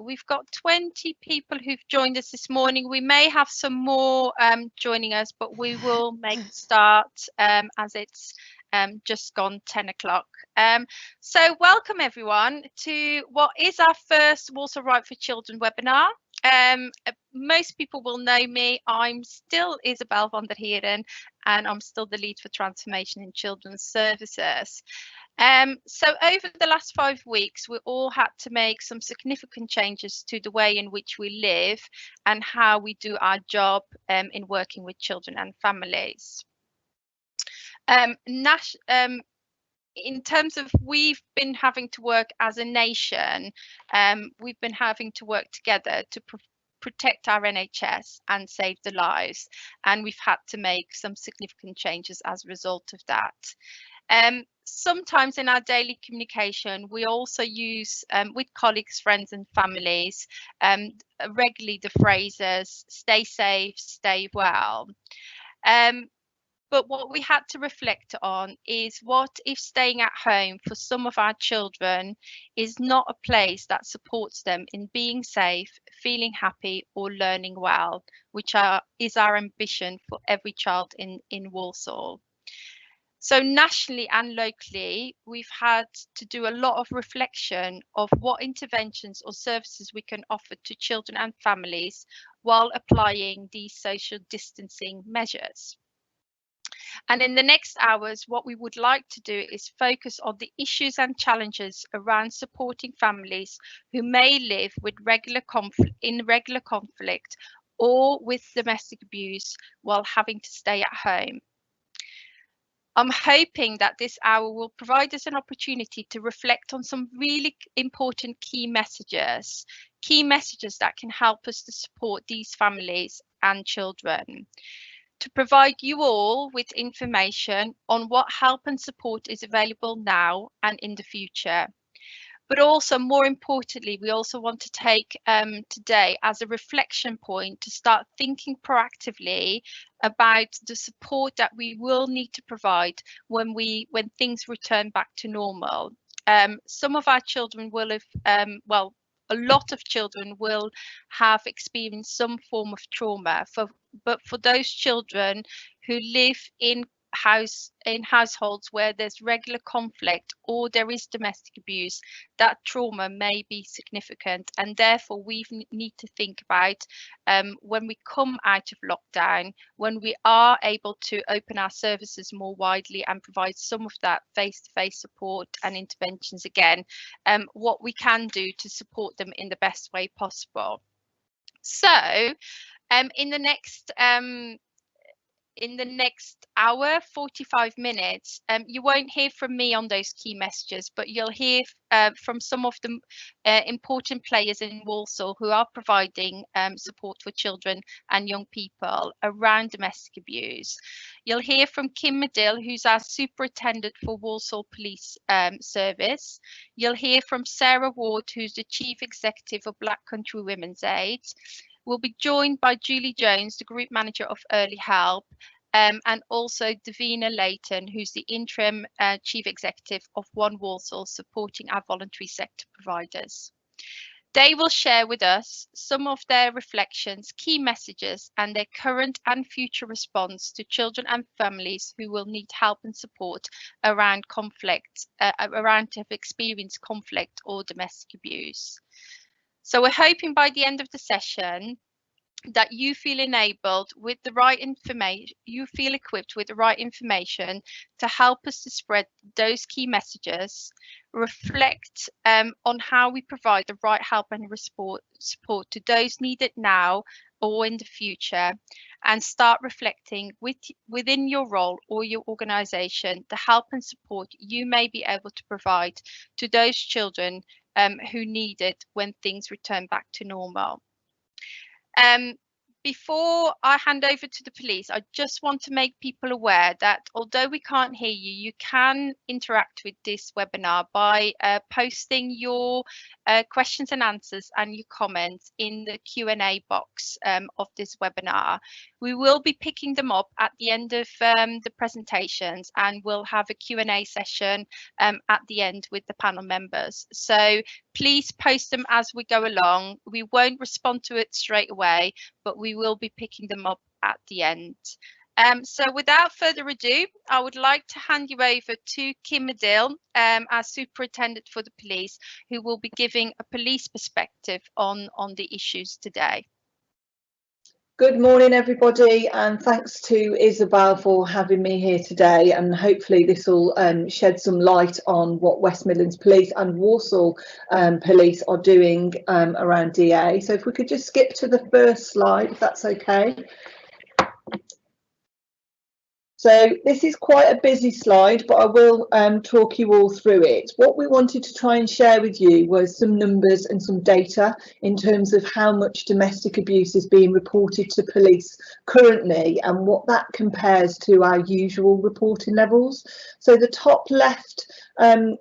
We've got 20 people who've joined us this morning. We may have some more joining us, but we will make a start as it's just gone 10 o'clock. So welcome everyone to what is our first Walsall Right for Children webinar. Most people will know me. I'm still Isabel van der Heeren and I'm still the lead for transformation in children's services. So over the last 5 weeks, we all had to make some significant changes to the way in which we live and how we do our job in working with children and families. In terms of we've been having to work as a nation, we've been having to work together to protect our NHS and save the lives, and we've had to make some significant changes as a result of that. Sometimes in our daily communication, we also use with colleagues, friends and families regularly the phrases stay safe, stay well. But what we had to reflect on is what if staying at home for some of our children is not a place that supports them in being safe, feeling happy or learning well, which is our ambition for every child in Walsall. So nationally and locally, we've had to do a lot of reflection of what interventions or services we can offer to children and families while applying these social distancing measures. And in the next hours, what we would like to do is focus on the issues and challenges around supporting families who may live with regular conflict or with domestic abuse while having to stay at home. I'm hoping that this hour will provide us an opportunity to reflect on some really important key messages that can help us to support these families and children, to provide you all with information on what help and support is available now and in the future. But also, more importantly, we also want to take today as a reflection point to start thinking proactively about the support that we will need to provide when things return back to normal. Some of our children will have, a lot of children will have experienced some form of trauma. But for those children who live in households where there's regular conflict or there is domestic abuse, that trauma may be significant, and therefore we need to think about when we come out of lockdown, when we are able to open our services more widely and provide some of that face-to-face support and interventions again, what we can do to support them in the best way possible. So in the next hour, 45 minutes, you won't hear from me on those key messages, but you'll hear from some of the important players in Walsall who are providing support for children and young people around domestic abuse. You'll hear from Kim Medill, who's our superintendent for Walsall Police Service. You'll hear from Sarah Ward, who's the Chief Executive of Black Country Women's Aid. We'll be joined by Julie Jones, the Group Manager of Early Help, and also Davina Layton, who's the Interim Chief Executive of One Walsall, supporting our voluntary sector providers. They will share with us some of their reflections, key messages, and their current and future response to children and families who will need help and support around conflict, around to have experienced conflict or domestic abuse. So we're hoping by the end of the session that you feel enabled with the right information, you feel equipped with the right information to help us to spread those key messages, reflect on how we provide the right help and support to those needed now or in the future, and start reflecting within your role or your organisation the help and support you may be able to provide to those children who need it when things return back to normal. Before I hand over to the police, I just want to make people aware that although we can't hear you, you can interact with this webinar by posting your questions and answers and your comments in the Q&A box of this webinar. We will be picking them up at the end of the presentations, and we'll have a Q&A session at the end with the panel members. So please post them as we go along. We won't respond to it straight away, but we will be picking them up at the end. So without further ado, I would like to hand you over to Kim Medill, our Superintendent for the Police, who will be giving a police perspective on the issues today. Good morning, everybody, and thanks to Isabel for having me here today, and hopefully this will shed some light on what West Midlands Police and Walsall Police are doing around DA. So if we could just skip to the first slide, if that's okay. So this is quite a busy slide, but I will talk you all through it. What we wanted to try and share with you was some numbers and some data in terms of how much domestic abuse is being reported to police currently and what that compares to our usual reporting levels. So the top left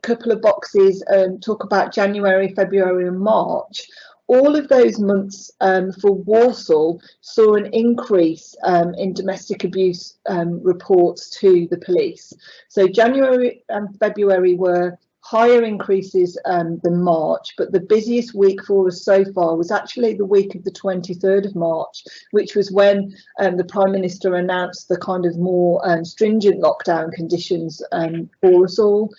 couple of boxes talk about January, February and March. All of those months for Walsall saw an increase in domestic abuse reports to the police. So January and February were higher increases than March, but the busiest week for us so far was actually the week of the 23rd of March, which was when the Prime Minister announced the kind of more stringent lockdown conditions for us all.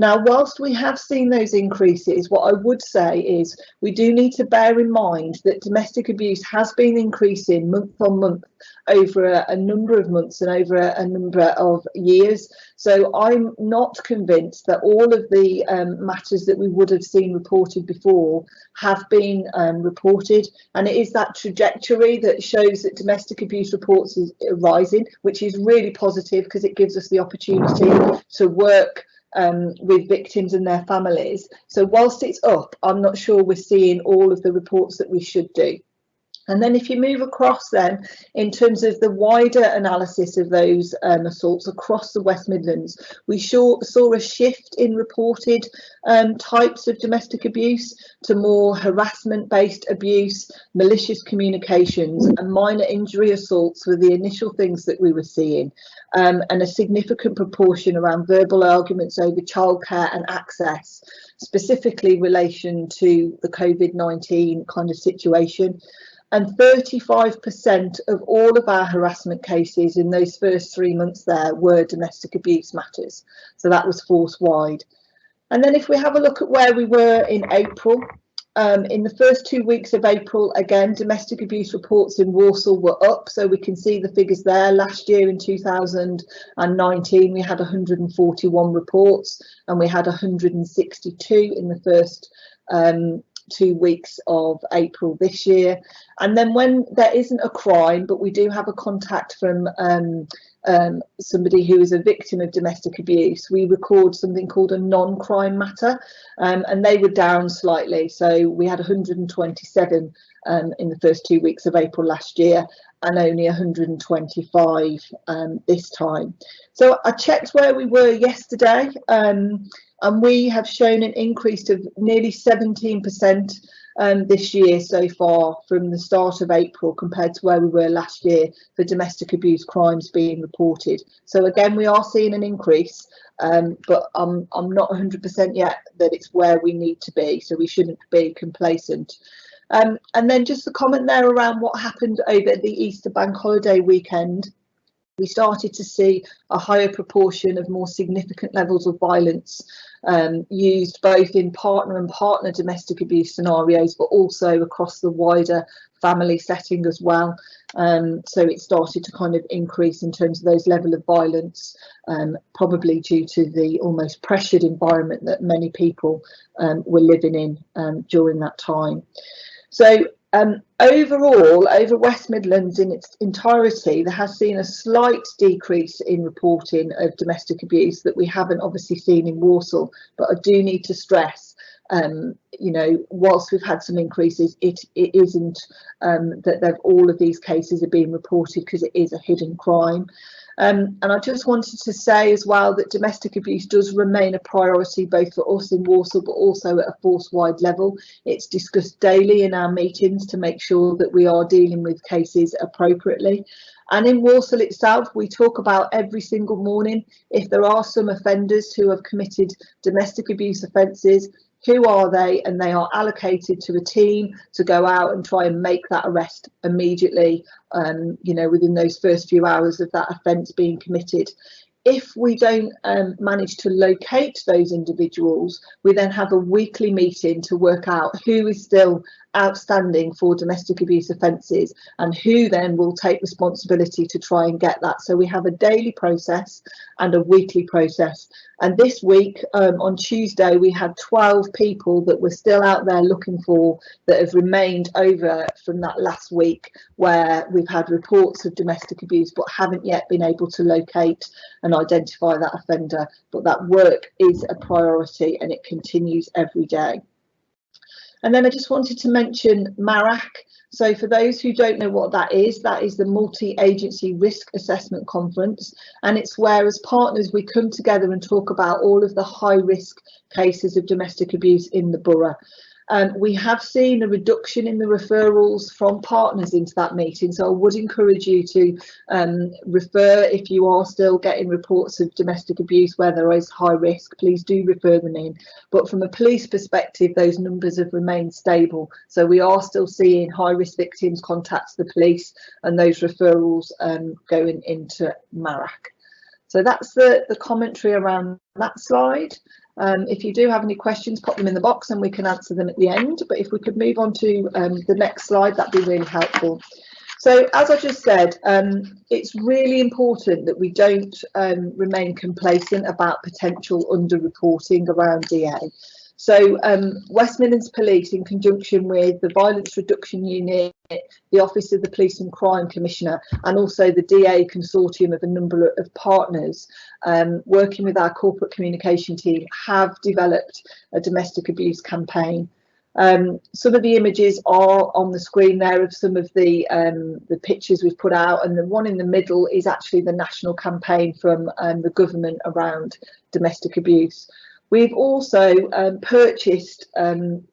Now, whilst we have seen those increases, what I would say is we do need to bear in mind that domestic abuse has been increasing month on month over a number of months and over a number of years. So I'm not convinced that all of the matters that we would have seen reported before have been reported. And it is that trajectory that shows that domestic abuse reports is rising, which is really positive because it gives us the opportunity to work with victims and their families. So whilst it's up, I'm not sure we're seeing all of the reports that we should do. And then if you move across then, in terms of the wider analysis of those assaults across the West Midlands, we saw a shift in reported types of domestic abuse to more harassment-based abuse, malicious communications and minor injury assaults were the initial things that we were seeing. And a significant proportion around verbal arguments over childcare and access, specifically in relation to the COVID-19 kind of situation. And 35% of all of our harassment cases in those first 3 months there were domestic abuse matters. So that was force-wide. And then if we have a look at where we were in April, in the first 2 weeks of April, again, domestic abuse reports in Walsall were up. So we can see the figures there. Last year in 2019, we had 141 reports and we had 162 in the first 2 weeks of April this year. And then when there isn't a crime, but we do have a contact from somebody who is a victim of domestic abuse, we record something called a non-crime matter, and they were down slightly. So we had 127 in the first 2 weeks of April last year and only 125 this time. So I checked where we were yesterday, and we have shown an increase of nearly 17% this year so far from the start of April compared to where we were last year for domestic abuse crimes being reported. So again, we are seeing an increase, but I'm not 100% yet that it's where we need to be, so we shouldn't be complacent. And then just a comment there around what happened over the Easter bank holiday weekend. We started to see a higher proportion of more significant levels of violence used both in partner and partner domestic abuse scenarios, but also across the wider family setting as well. So it started to kind of increase in terms of those level of violence, probably due to the almost pressured environment that many people were living in during that time. So overall, over West Midlands in its entirety, there has seen a slight decrease in reporting of domestic abuse that we haven't obviously seen in Walsall, but I do need to stress you know, whilst we've had some increases, it isn't that all of these cases are being reported, because it is a hidden crime. And I just wanted to say as well that domestic abuse does remain a priority both for us in Walsall, but also at a force-wide level. It's discussed daily in our meetings to make sure that we are dealing with cases appropriately. And in Walsall itself, we talk about every single morning, if there are some offenders who have committed domestic abuse offences, who are they? And they are allocated to a team to go out and try and make that arrest immediately, you know, within those first few hours of that offence being committed. If we don't manage to locate those individuals, we then have a weekly meeting to work out who is still outstanding for domestic abuse offences and who then will take responsibility to try and get that. So we have a daily process and a weekly process. And this week, on Tuesday, we had 12 people that were still out there looking for, that have remained over from that last week, where we've had reports of domestic abuse but haven't yet been able to locate and identify that offender. But that work is a priority and it continues every day. And then I just wanted to mention MARAC. So for those who don't know what that is the Multi-Agency Risk Assessment Conference, and it's where as partners we come together and talk about all of the high risk cases of domestic abuse in the borough. We have seen a reduction in the referrals from partners into that meeting, so I would encourage you to refer if you are still getting reports of domestic abuse where there is high risk. Please do refer them in. But from a police perspective, those numbers have remained stable, so we are still seeing high risk victims contact the police and those referrals going into MARAC. So that's the commentary around that slide. If you do have any questions, pop them in the box and we can answer them at the end. But if we could move on to the next slide, that'd be really helpful. So as I just said, it's really important that we don't remain complacent about potential underreporting around DA. So West Midlands Police, in conjunction with the Violence Reduction Unit, the Office of the Police and Crime Commissioner, and also the DA consortium of a number of partners, working with our corporate communication team, have developed a domestic abuse campaign. Some of the images are on the screen there of some of the pictures we've put out, and the one in the middle is actually the national campaign from the government around domestic abuse. We've also purchased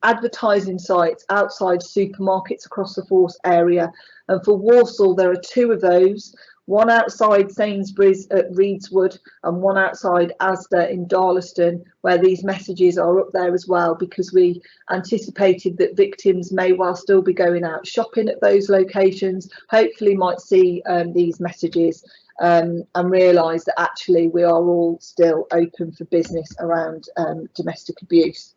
advertising sites outside supermarkets across the Force area, and for Walsall there are 2 of those, one outside Sainsbury's at Reedswood and one outside Asda in Darlaston, where these messages are up there as well, because we anticipated that victims may well still be going out shopping at those locations, hopefully might see these messages and realise that actually we are all still open for business around domestic abuse.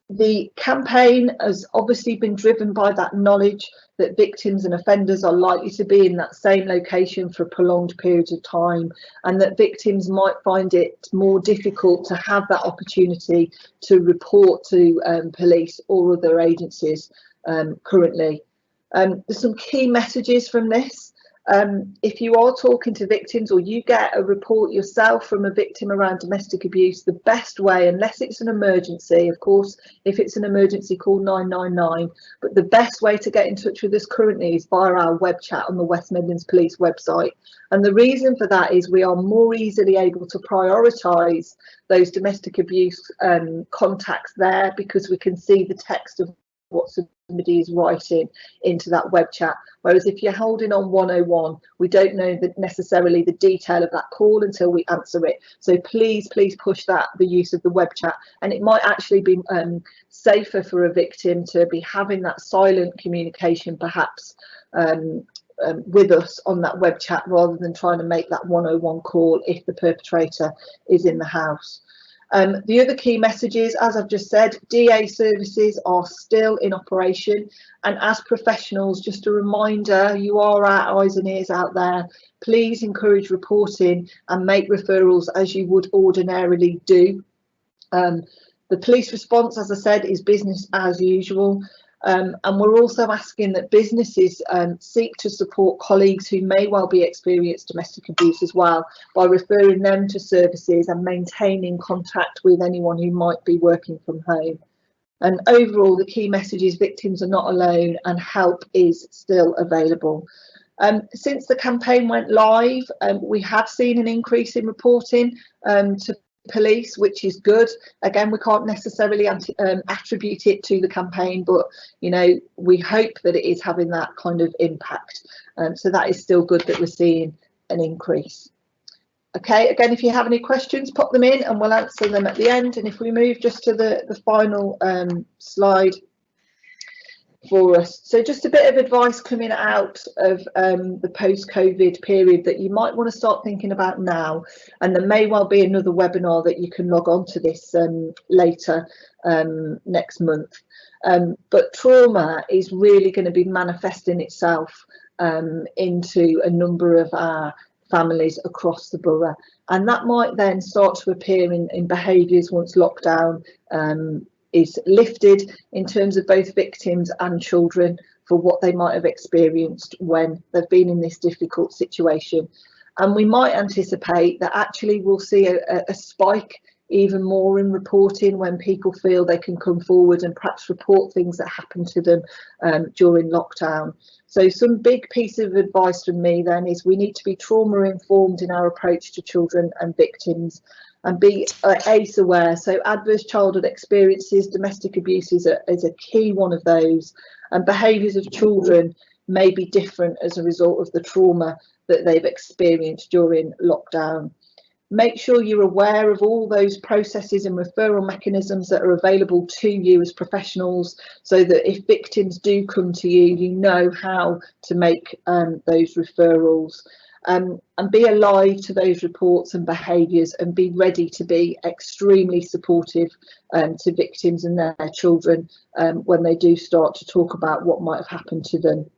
The campaign has obviously been driven by that knowledge that victims and offenders are likely to be in that same location for prolonged periods of time, and that victims might find it more difficult to have that opportunity to report to police or other agencies currently. There's some key messages from this. If you are talking to victims or you get a report yourself from a victim around domestic abuse, the best way, unless it's an emergency, of course, if it's an emergency, call 999, but the best way to get in touch with us currently is via our web chat on the West Midlands Police website. And the reason for that is we are more easily able to prioritise those domestic abuse contacts there, because we can see the text of what somebody is writing into that web chat. Whereas if you're holding on 101, we don't know necessarily the detail of that call until we answer it. So please push the use of the web chat, and it might actually be safer for a victim to be having that silent communication perhaps with us on that web chat, rather than trying to make that 101 call if the perpetrator is in the house. The other key messages, as I've just said, DA services are still in operation, and as professionals, just a reminder, you are our eyes and ears out there. Please encourage reporting and make referrals as you would ordinarily do. The police response, as I said, is business as usual. And we're also asking that businesses seek to support colleagues who may well be experienced domestic abuse as well, by referring them to services and maintaining contact with anyone who might be working from home. And overall, the key message is victims are not alone and help is still available. Since the campaign went live, we have seen an increase in reporting to police, which is good. Again, we can't necessarily attribute it to the campaign, but you know, we hope that it is having that kind of impact. So that is still good that we're seeing an increase. Okay, again, if you have any questions, pop them in and we'll answer them at the end. And if we move just to the final slide for us. So just a bit of advice coming out of the post-COVID period that you might want to start thinking about now, and there may well be another webinar that you can log on to this later next month. But trauma is really going to be manifesting itself into a number of our families across the borough, and that might then start to appear in behaviours once lockdown is lifted, in terms of both victims and children, for what they might have experienced when they've been in this difficult situation. And we might anticipate that actually we'll see a spike even more in reporting when people feel they can come forward and perhaps report things that happened to them during lockdown. So some big piece of advice from me then is we need to be trauma informed in our approach to children and victims, and be ACE aware. So adverse childhood experiences, domestic abuse is a key one of those, and behaviours of children may be different as a result of the trauma that they've experienced during lockdown. Make sure you're aware of all those processes and referral mechanisms that are available to you as professionals, so that if victims do come to you, you know how to make those referrals. And be alive to those reports and behaviours, and be ready to be extremely supportive to victims and their children when they do start to talk about what might have happened to them.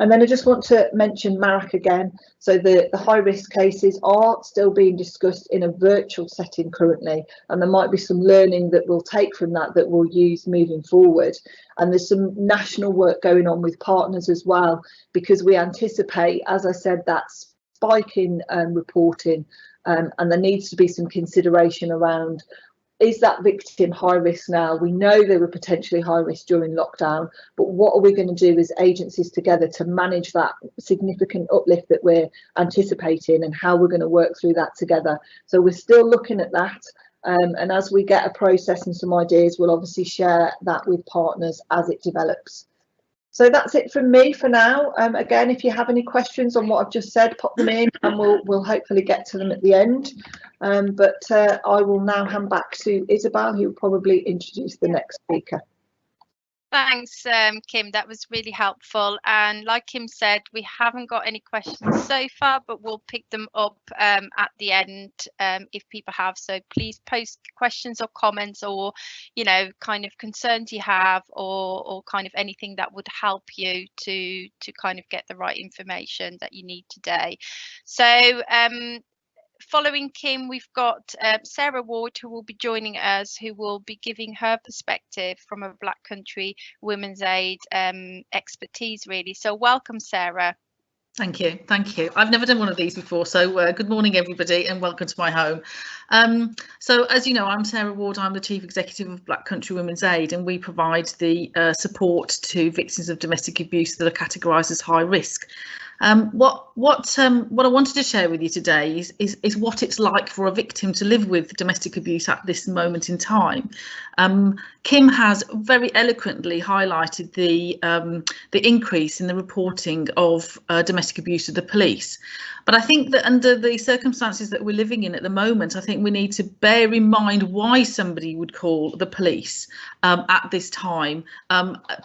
And then I just want to mention MARAC again. So the high risk cases are still being discussed in a virtual setting currently, and there might be some learning that we'll take from that that we'll use moving forward. And there's some national work going on with partners as well, because we anticipate, as I said, that spike in reporting, and there needs to be some consideration around, is that victim high risk now? We know they were potentially high risk during lockdown, but what are we going to do as agencies together to manage that significant uplift that we're anticipating, and how we're going to work through that together? So we're still looking at that, and as we get a process and some ideas, we'll obviously share that with partners as it develops. So that's it from me for now. Again, if you have any questions on what I've just said, pop them in and we'll hopefully get to them at the end. But I will now hand back to Isabel, who will probably introduce the next speaker. Thanks, Kim. That was really helpful. And like Kim said, we haven't got any questions so far, but we'll pick them up at the end if people have. So please post questions or comments, or, you know, kind of concerns you have, or kind of anything that would help you to kind of get the right information that you need today. So following Kim, we've got Sarah Ward, who will be joining us, who will be giving her perspective from a Black Country Women's Aid expertise, really. So welcome, Sarah. Thank you. Thank you. I've never done one of these before, so good morning, everybody, and welcome to my home. So as you know, I'm Sarah Ward. I'm the Chief Executive of Black Country Women's Aid, and we provide the support to victims of domestic abuse that are categorised as high risk. What I wanted to share with you today is what it's like for a victim to live with domestic abuse at this moment in time. Kim has very eloquently highlighted the increase in the reporting of domestic abuse to the police. But I think that under the circumstances that we're living in at the moment, I think we need to bear in mind why somebody would call the police at this time,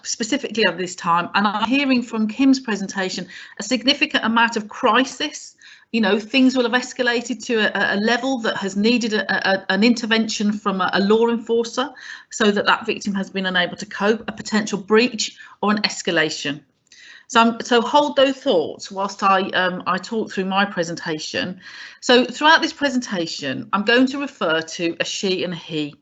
specifically at this time. And I'm hearing from Kim's presentation a significant amount of crisis. You know, things will have escalated to a level that has needed an intervention from a law enforcer, so that victim has been unable to cope, a potential breach or an escalation. So hold those thoughts whilst I talk through my presentation. So throughout this presentation, I'm going to refer to a she and a he.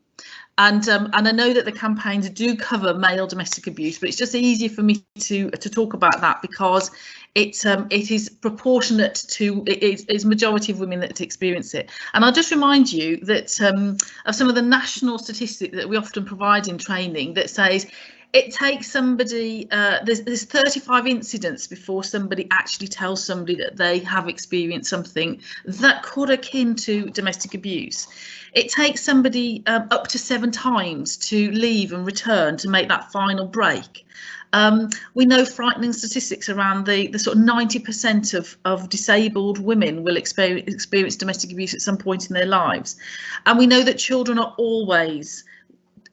And I know that the campaigns do cover male domestic abuse, but it's just easier for me to talk about that because it is proportionate to it's majority of women that experience it. And I'll just remind you that of some of the national statistics that we often provide in training that says it takes somebody, there's 35 incidents before somebody actually tells somebody that they have experienced something that could akin to domestic abuse. It takes somebody up to 7 times to leave and return to make that final break. We know frightening statistics around the sort of 90% of disabled women will experience domestic abuse at some point in their lives. And we know that children are always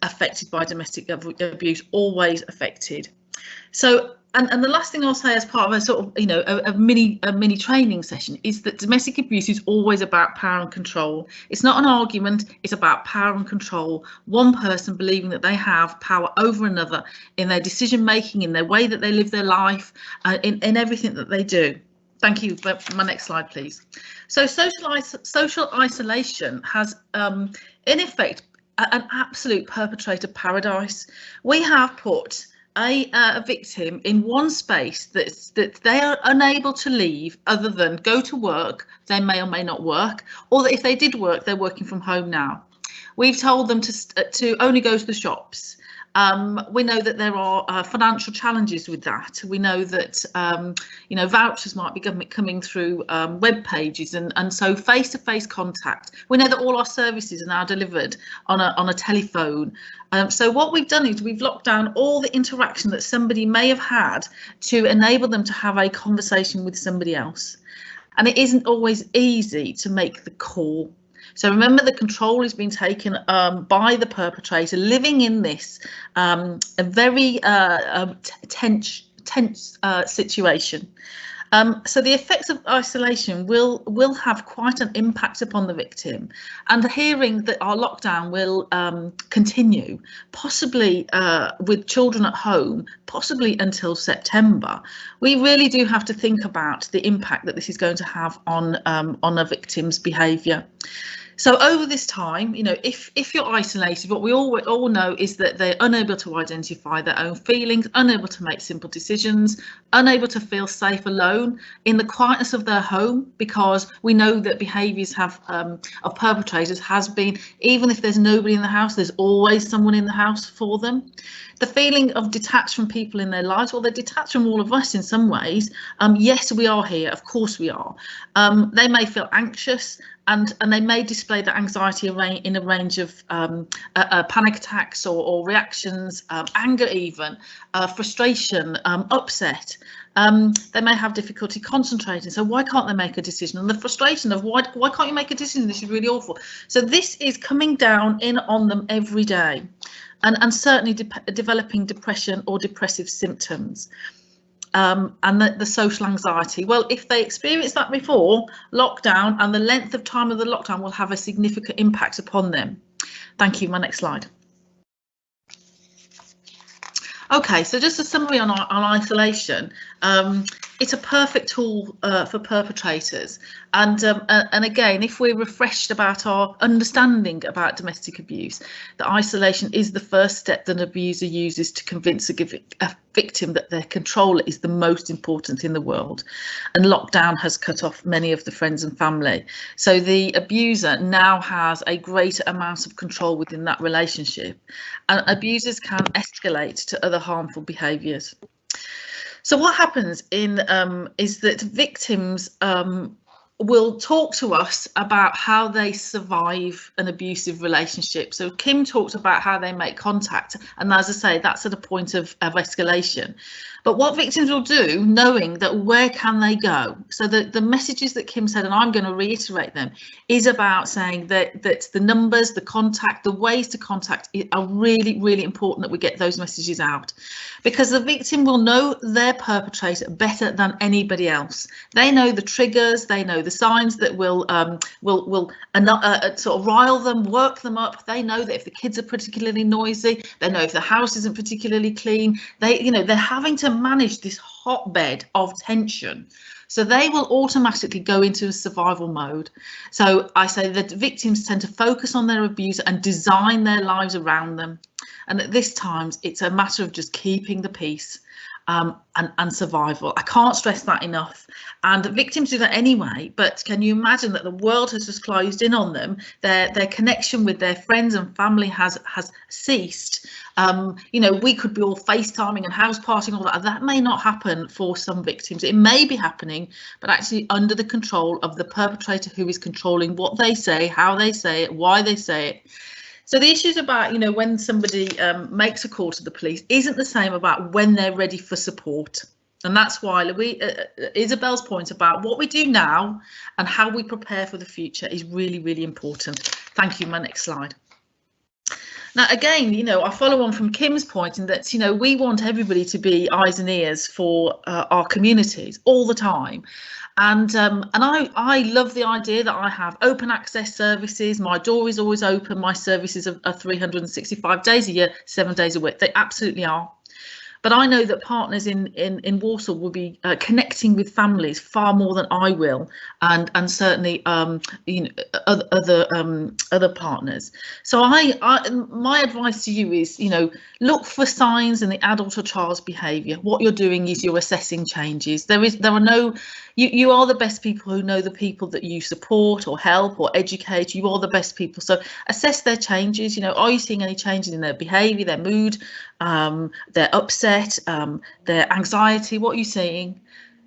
affected by domestic abuse, always affected. So, and the last thing I'll say as part of a sort of, you know, a mini training session is that domestic abuse is always about power and control. It's not an argument, it's about power and control. One person believing that they have power over another in their decision making, in their way that they live their life, in everything that they do. Thank you. My next slide, please. So social isolation has, in effect, an absolute perpetrator paradise. We have put a victim in one space that they are unable to leave other than go to work. They may or may not work, or that if they did work, they're working from home now. We've told them to only go to the shops. We know that there are financial challenges with that. We know that you know, vouchers might be coming through web pages, and so face-to-face contact. We know that all our services are now delivered on a telephone. So what we've done is we've locked down all the interaction that somebody may have had to enable them to have a conversation with somebody else. And it isn't always easy to make the call. So remember, the control is being taken by the perpetrator, living in this a very tense situation. So the effects of isolation will have quite an impact upon the victim, and hearing that our lockdown will continue, possibly with children at home, possibly until September, we really do have to think about the impact that this is going to have on a victim's behaviour. So over this time, you know, if you're isolated, what we all know is that they're unable to identify their own feelings, unable to make simple decisions, unable to feel safe alone in the quietness of their home, because we know that behaviours of perpetrators has been, even if there's nobody in the house, there's always someone in the house for them. The feeling of detached from people in their lives, well, they're detached from all of us in some ways. Yes, we are here, of course we are. They may feel anxious, and they may display that anxiety in a range of panic attacks or reactions, anger even, frustration, upset. They may have difficulty concentrating. So why can't they make a decision? And the frustration of why can't you make a decision? This is really awful. So this is coming down in on them every day, and certainly developing depression or depressive symptoms. And the social anxiety. Well, if they experienced that before lockdown, and the length of time of the lockdown will have a significant impact upon them. Thank you. My next slide. OK, so just a summary on isolation. It's a perfect tool for perpetrators. And again, if we're refreshed about our understanding about domestic abuse, that isolation is the first step that an abuser uses to convince a victim that their control is the most important in the world. And lockdown has cut off many of the friends and family. So the abuser now has a greater amount of control within that relationship. And abusers can escalate to other harmful behaviours. So what happens is that victims will talk to us about how they survive an abusive relationship. So Kim talked about how they make contact, and as I say, that's at a point of escalation. But what victims will do, knowing that where can they go? So the messages that Kim said, and I'm going to reiterate them, is about saying that the numbers, the contact, the ways to contact are really, really important that we get those messages out, because the victim will know their perpetrator better than anybody else. They know the triggers, they know the signs that will sort of rile them, work them up. They know that if the kids are particularly noisy, they know if the house isn't particularly clean. They're having to manage this hotbed of tension. So they will automatically go into a survival mode. So I say that victims tend to focus on their abuser and design their lives around them. And at this time, it's a matter of just keeping the peace and survival. I can't stress that enough. And victims do that anyway, but can you imagine that the world has just closed in on them? Their connection with their friends and family has ceased. You know, we could be all FaceTiming and house partying, all that. That may not happen for some victims. It may be happening, but actually under the control of the perpetrator, who is controlling what they say, how they say it, why they say it. So the issues about, you know, when somebody makes a call to the police isn't the same about when they're ready for support. And that's why Isabel's point about what we do now and how we prepare for the future is really, really important. Thank you. My next slide. Now, again, you know, I follow on from Kim's point in that, you know, we want everybody to be eyes and ears for our communities all the time. And I love the idea that I have open access services. My door is always open. My services are 365 days a year, 7 days a week. They absolutely are. But I know that partners in Walsall will be connecting with families far more than I will, and certainly you know, other partners. So my advice to you is, you know, look for signs in the adult or child's behaviour. What you're doing is you're assessing changes. There are no, you are the best people who know the people that you support or help or educate. You are the best people. So assess their changes. You know, are you seeing any changes in their behaviour, their mood, their upset, their anxiety? What are you seeing?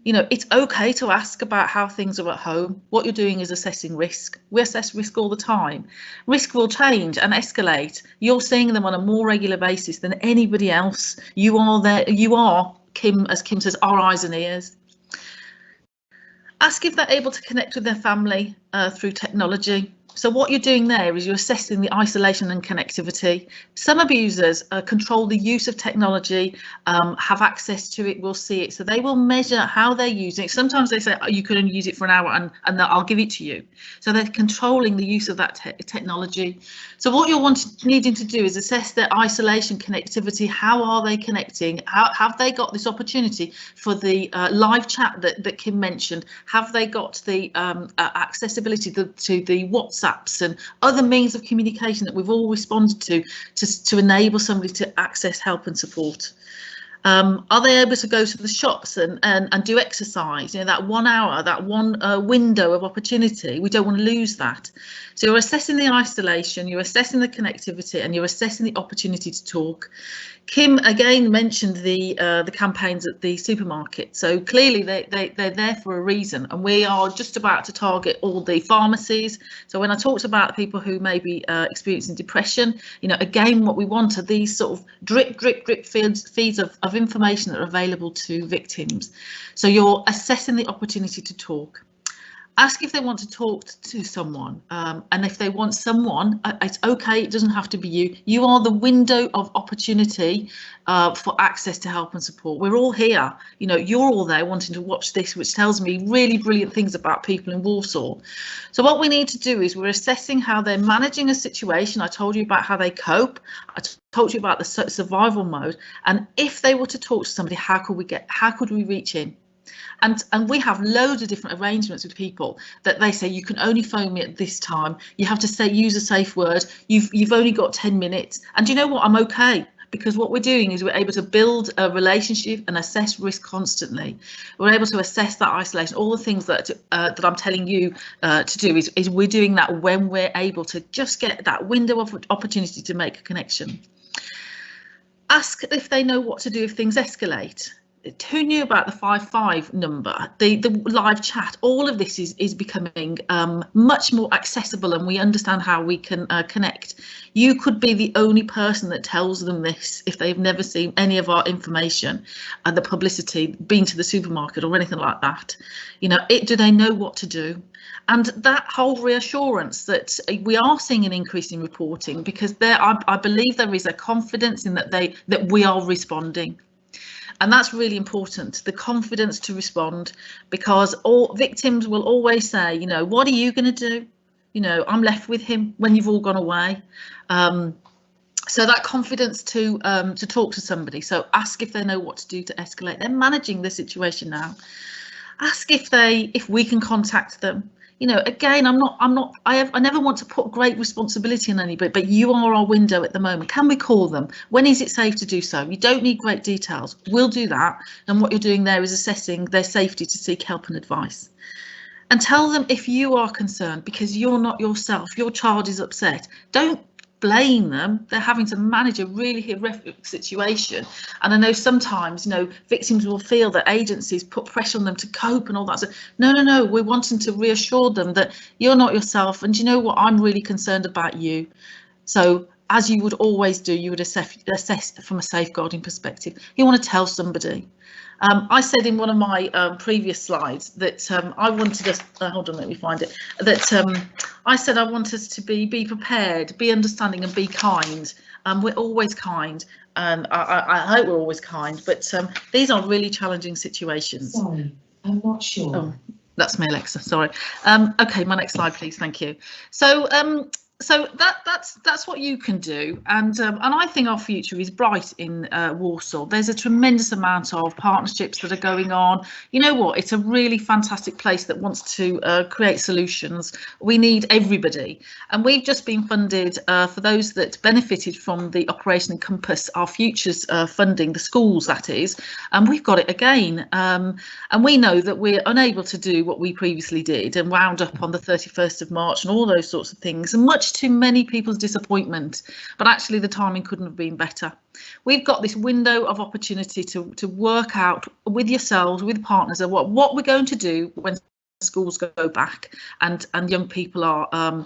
You know, it's okay to ask about how things are at home. What you're doing is assessing risk. We assess risk all the time. Risk will change and escalate. You're seeing them on a more regular basis than anybody else. You are there. You are, Kim, as Kim says, our eyes and ears. Ask if they're able to connect with their family through technology. So what you're doing there is you're assessing the isolation and connectivity. Some abusers control the use of technology, have access to it, will see it. So they will measure how they're using it. Sometimes they say, oh, you can only use it for an hour and I'll give it to you. So they're controlling the use of that technology. So what you're needing to do is assess their isolation, connectivity. How are they connecting? How have they got this opportunity for the live chat that Kim mentioned? Have they got the accessibility to the WhatsApps and other means of communication that we've all responded to enable somebody to access help and support? Are they able to go to the shops and do exercise? You know, that 1 hour, that one window of opportunity, we don't want to lose that. So you're assessing the isolation, you're assessing the connectivity, and you're assessing the opportunity to talk. Kim again mentioned the campaigns at the supermarket. So clearly they're there for a reason, and we are just about to target all the pharmacies. So when I talked about people who may be experiencing depression, you know, again, what we want are these sort of drip feeds of information that are available to victims. So you're assessing the opportunity to talk. Ask if they want to talk to someone, and if they want someone, it's okay, it doesn't have to be you. You are the window of opportunity for access to help and support. We're all here, you know, you're all there wanting to watch this, which tells me really brilliant things about people in Walsall. So what we need to do is we're assessing how they're managing a situation. I told you about how they cope. I told you about the survival mode. And if they were to talk to somebody, how could we reach in? And we have loads of different arrangements with people that they say, you can only phone me at this time. You have to use a safe word. You've only got 10 minutes. And you know what? I'm okay, because what we're doing is we're able to build a relationship and assess risk constantly. We're able to assess that isolation, all the things that I'm telling you to do is we're doing that when we're able to just get that window of opportunity to make a connection. Ask if they know what to do if things escalate. Who knew about the 55 number, the live chat? All of this is becoming much more accessible, and we understand how we can connect. You could be the only person that tells them this if they've never seen any of our information and the publicity, been to the supermarket or anything like that. You know, do they know what to do? And that whole reassurance that we are seeing an increase in reporting, because I believe there is a confidence in that we are responding. And that's really important, the confidence to respond, because all victims will always say, you know, what are you going to do? You know, I'm left with him when you've all gone away. So that confidence to talk to somebody. So ask if they know what to do to escalate. They're managing the situation now. Ask if we can contact them. You know, again, I never want to put great responsibility on anybody, but you are our window at the moment. Can we call them? When is it safe to do so? You don't need great details. We'll do that. And what you're doing there is assessing their safety to seek help and advice. And tell them if you are concerned because you're not yourself, your child is upset. Don't blame them. They're having to manage a really horrific situation. And I know sometimes, you know, victims will feel that agencies put pressure on them to cope and all that. So no, we're wanting to reassure them that you're not yourself. And you know what, I'm really concerned about you. So as you would always do, you would assess from a safeguarding perspective. You want to tell somebody. I said in one of my previous slides that I wanted us, hold on, let me find it, that I said I want us to be prepared, be understanding and be kind. We're always kind, and I hope we're always kind, but these are really challenging situations. Sorry, I'm not sure. Oh, that's me, Alexa, sorry. Okay, my next slide, please, thank you. So that's what you can do, and I think our future is bright in Walsall. There's a tremendous amount of partnerships that are going on. You know what? It's a really fantastic place that wants to create solutions. We need everybody, and we've just been funded for those that benefited from the Operation Encompass Our Futures funding, the schools that is, and we've got it again. And we know that we're unable to do what we previously did and wound up on the 31st of March and all those sorts of things, and much to many people's disappointment, but actually the timing couldn't have been better. We've got this window of opportunity to work out with yourselves, with partners, what we're going to do when schools go back and young people are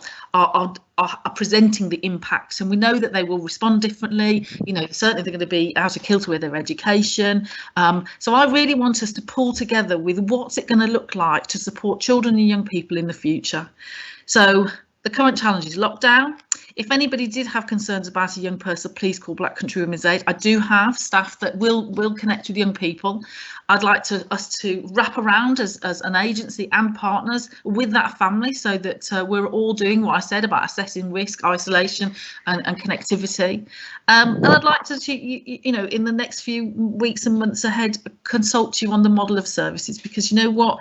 presenting the impacts, and we know that they will respond differently. You know, certainly they're going to be out of kilter with their education. So I really want us to pull together with what's it going to look like to support children and young people in the future. So the current challenge is lockdown. If anybody did have concerns about a young person, please call Black Country Women's Aid. I do have staff that will connect with young people. I'd like us to wrap around as an agency and partners with that family, so that we're all doing what I said about assessing risk, isolation and connectivity. And I'd like to, you know, in the next few weeks and months ahead, consult you on the model of services, because you know what?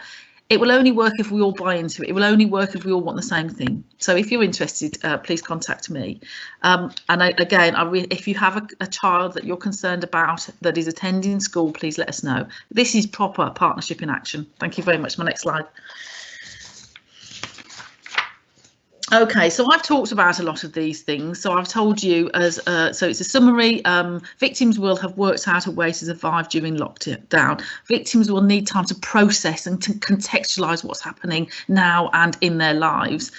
It will only work if we all buy into it. It will only work if we all want the same thing. So if you're interested, please contact me. And if you have a child that you're concerned about that is attending school, please let us know. This is proper partnership in action. Thank you very much. My next slide. Okay, so I've talked about a lot of these things. So I've told you so it's a summary. Victims will have worked out a way to survive during lockdown. Victims will need time to process and to contextualise what's happening now and in their lives.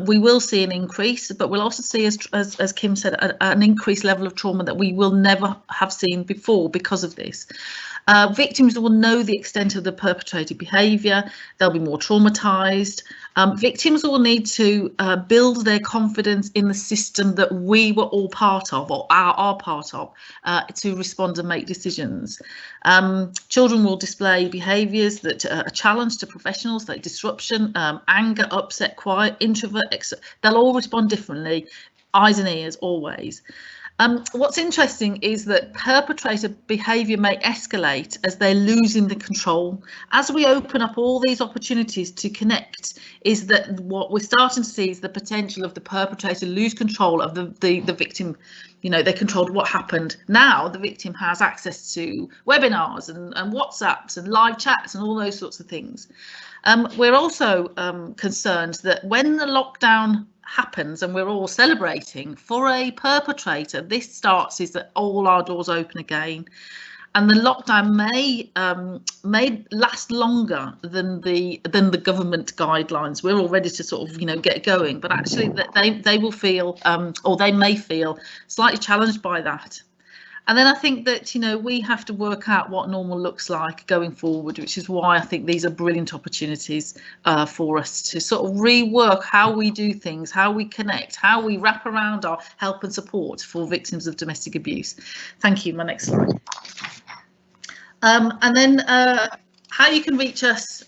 We will see an increase, but we'll also see, as Kim said, an increased level of trauma that we will never have seen before because of this. Victims will know the extent of the perpetrated behaviour. They'll be more traumatised. Victims will need to build their confidence in the system that we were all part of, or are part of, to respond and make decisions. Children will display behaviours that are a challenge to professionals, like disruption, anger, upset, quiet, introvert, they'll all respond differently, eyes and ears always. What's interesting is that perpetrator behaviour may escalate as they're losing the control. As we open up all these opportunities to connect, is that what we're starting to see is the potential of the perpetrator lose control of the victim. You know, they controlled what happened. Now the victim has access to webinars and WhatsApps and live chats and all those sorts of things. We're also concerned that when the lockdown happens and we're all celebrating, for a perpetrator, this starts is that all our doors open again, and the lockdown may last longer than the government guidelines. We're all ready to sort of, you know, get going, but actually that they will feel or they may feel slightly challenged by that. And then I think that, you know, we have to work out what normal looks like going forward, which is why I think these are brilliant opportunities for us to sort of rework how we do things, how we connect, how we wrap around our help and support for victims of domestic abuse. Thank you. My next slide. And then how you can reach us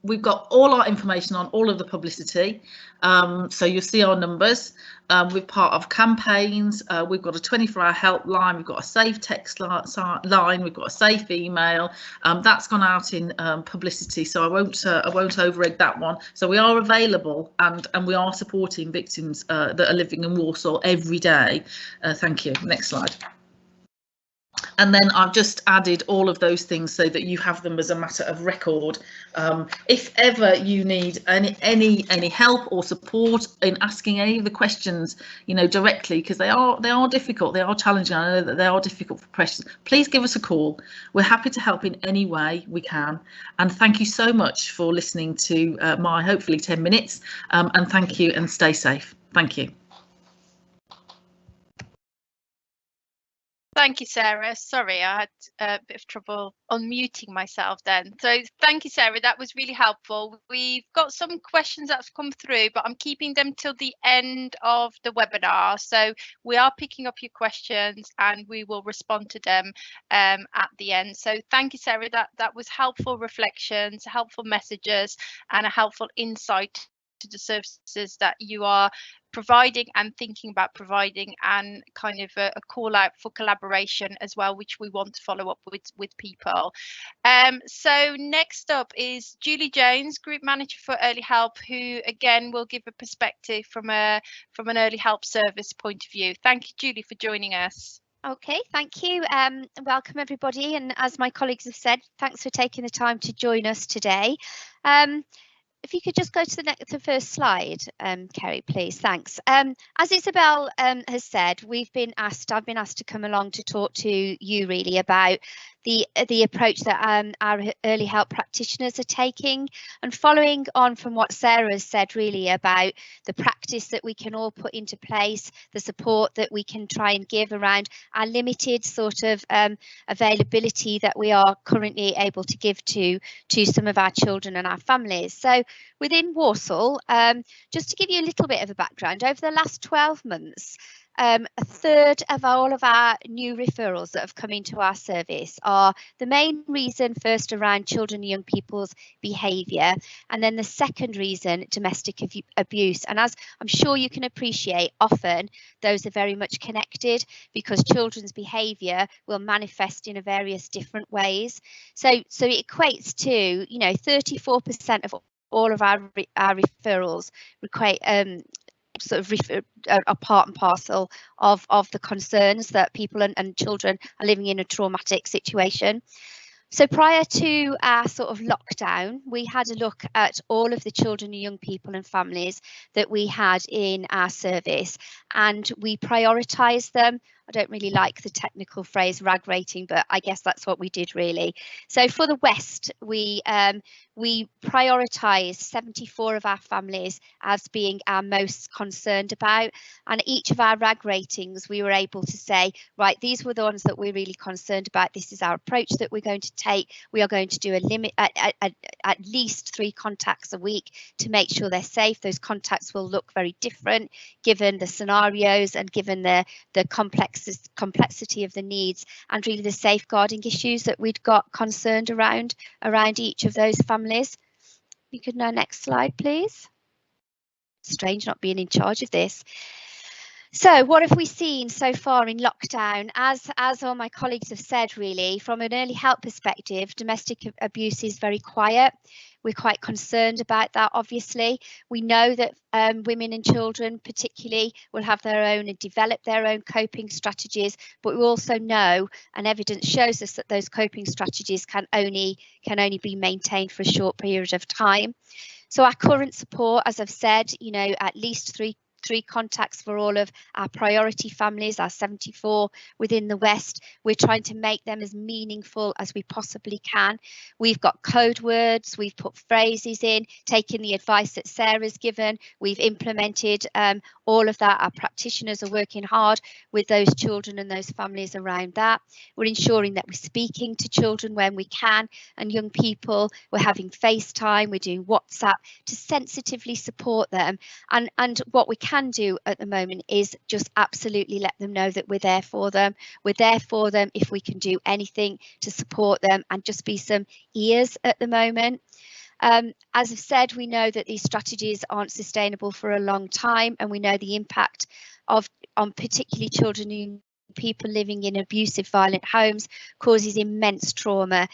we've got all our information on all of the publicity, so you'll see our numbers. We're part of campaigns. We've got a 24-hour helpline. We've got a safe text line. We've got a safe email. That's gone out in publicity, so I won't over-egg that one. So we are available, and we are supporting victims that are living in Walsall every day. Thank you. Next slide. And then I've just added all of those things so that you have them as a matter of record. If ever you need any help or support in asking any of the questions, you know, directly, because they are difficult, they are challenging. I know that they are difficult for questions. Please give us a call. We're happy to help in any way we can. And thank you so much for listening to my hopefully 10 minutes. And thank you, and stay safe. Thank you. Thank you, Sarah. Sorry, I had a bit of trouble unmuting myself then. So thank you, Sarah. That was really helpful. We've got some questions that's come through, but I'm keeping them till the end of the webinar. So we are picking up your questions and we will respond to them at the end. So thank you, Sarah. That was helpful reflections, helpful messages, and a helpful insight to the services that you are providing and thinking about providing, and kind of a call out for collaboration as well, which we want to follow up with people. So next up is Julie Jones, Group Manager for Early Help, who again will give a perspective from an early help service point of view. Thank you, Julie, for joining us. Okay, thank you. Welcome everybody, and as my colleagues have said, thanks for taking the time to join us today. If you could just go to the first slide, Kerry, please. Thanks. As Isabel has said, I've been asked to come along to talk to you really about the approach that our early help practitioners are taking, and following on from what Sarah has said really about the practice that we can all put into place, the support that we can try and give around our limited sort of availability that we are currently able to give to some of our children and our families. So within Walsall, just to give you a little bit of a background, over the last 12 months, a third of all of our new referrals that have come into our service are the main reason first around children and young people's behaviour, and then the second reason domestic abuse. And as I'm sure you can appreciate, often those are very much connected because children's behaviour will manifest in various different ways. So it equates to, you know, 34% of all of our referrals are part and parcel of the concerns that people and children are living in a traumatic situation. So prior to our sort of lockdown, we had a look at all of the children and young people and families that we had in our service, and we prioritised them. I don't really like the technical phrase rag rating, but I guess that's what we did really. So for the West, we prioritised 74 of our families as being our most concerned about, and each of our rag ratings we were able to say, right, these were the ones that we're really concerned about. This is our approach that we're going to take. We are going to do a limit at least 3 contacts a week to make sure they're safe. Those contacts will look very different given the scenarios and given the complexity of the needs and really the safeguarding issues that we'd got concerned around each of those families. You could now next slide, please. Strange not being in charge of this. So what have we seen so far in lockdown? As all my colleagues have said, really, from an early help perspective, domestic abuse is very quiet. We're quite concerned about that, obviously. We know that women and children particularly will have their own and develop their own coping strategies, but we also know, and evidence shows us, that those coping strategies can only be maintained for a short period of time. So our current support, as I've said, you know, at least three contacts for all of our priority families, our 74 within the West. We're trying to make them as meaningful as we possibly can. We've got code words, we've put phrases in, taken the advice that Sarah's given, we've implemented all of that. Our practitioners are working hard with those children and those families around that. We're ensuring that we're speaking to children when we can, and young people, we're having FaceTime, we're doing WhatsApp to sensitively support them. And what we can do at the moment is just absolutely let them know that we're there for them. We're there for them if we can do anything to support them and just be some ears at the moment. As I've said, we know that these strategies aren't sustainable for a long time, and we know the impact on particularly children and people living in abusive, violent homes causes immense trauma,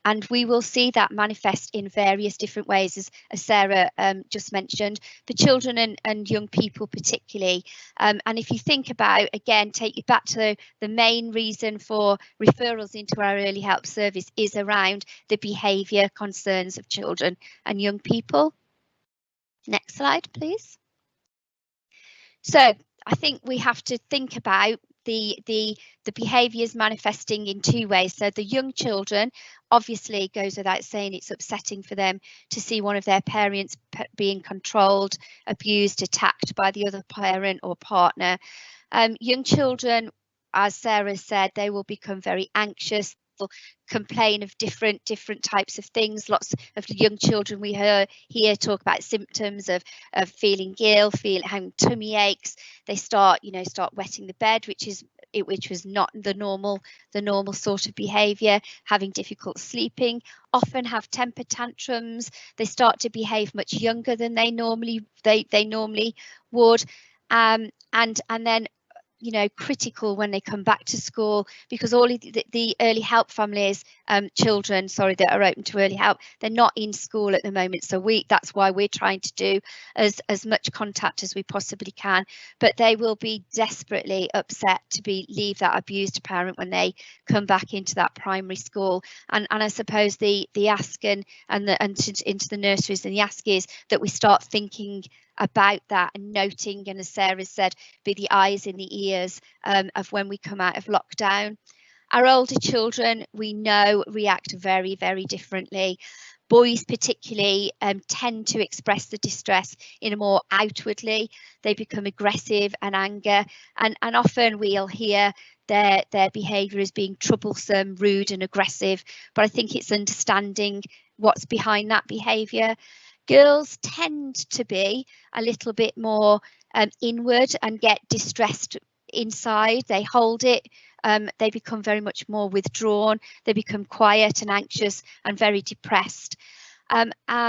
and we will see that manifest in various different ways, as Sarah just mentioned, for children and young people particularly. And if you think about, again, take you back to the main reason for referrals into our early help service is around the behaviour concerns of children and young people. Next slide, please. So I think we have to think about the behaviours manifesting in two ways. So the young children, obviously it goes without saying, it's upsetting for them to see one of their parents being controlled, abused, attacked by the other parent or partner. Young children, as Sarah said, they will become very anxious, complain of different types of things. Lots of young children we hear talk about symptoms of feeling ill, having tummy aches. They start wetting the bed, which was not the normal sort of behaviour, having difficult sleeping, often have temper tantrums. They start to behave much younger than they normally would, and then critical when they come back to school, because all of the early help families, children, that are open to early help, they're not in school at the moment. So that's why we're trying to do as much contact as we possibly can. But they will be desperately upset to leave that abused parent when they come back into that primary school. And I suppose the ask and into the nurseries, and the ask is that we start thinking about that and noting, and as Sarah said, be the eyes and the ears of when we come out of lockdown. Our older children, we know, react very, very differently. Boys particularly tend to express the distress in a more outwardly. They become aggressive and anger, and often we'll hear their behaviour as being troublesome, rude and aggressive, but I think it's understanding what's behind that behaviour. Girls tend to be a little bit more inward and get distressed inside. They hold it. They become very much more withdrawn. They become quiet and anxious and very depressed. They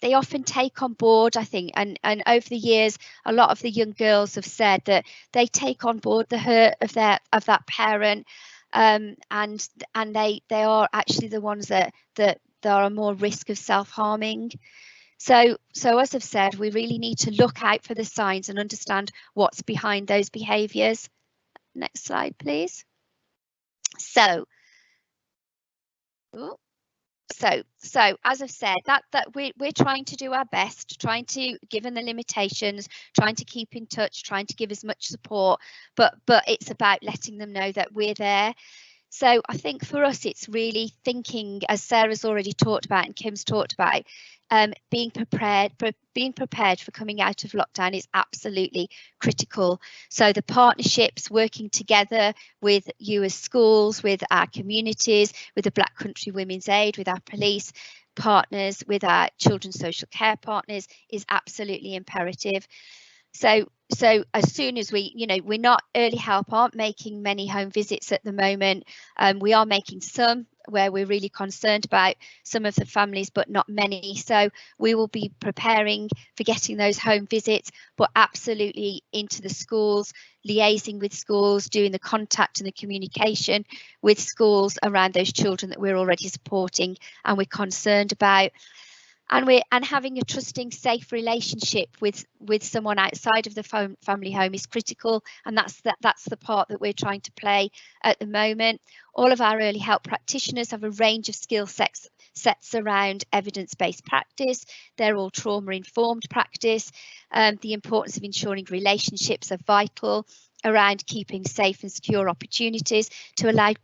often take on board, I think, and over the years, a lot of the young girls have said that they take on board the hurt of that parent, and they are actually the ones that are a more risk of self-harming. So as I've said, we really need to look out for the signs and understand what's behind those behaviours. Next slide, please. So as I've said, that we're trying to do our best, trying to, given the limitations, trying to keep in touch, trying to give as much support, but it's about letting them know that we're there. So I think for us, it's really thinking, as Sarah's already talked about and Kim's talked about, being prepared for coming out of lockdown is absolutely critical. So the partnerships, working together with you as schools, with our communities, with the Black Country Women's Aid, with our police partners, with our children's social care partners, is absolutely imperative. So as soon as we're not, early help aren't making many home visits at the moment. We are making some where we're really concerned about some of the families, but not many. So we will be preparing for getting those home visits, but absolutely into the schools, liaising with schools, doing the contact and the communication with schools around those children that we're already supporting and we're concerned about. And having a trusting, safe relationship with someone outside of the family home is critical, and that's the part that we're trying to play at the moment. All of our early help practitioners have a range of skill sets around evidence-based practice. They're all trauma-informed practice. The importance of ensuring relationships are vital, around keeping safe and secure opportunities to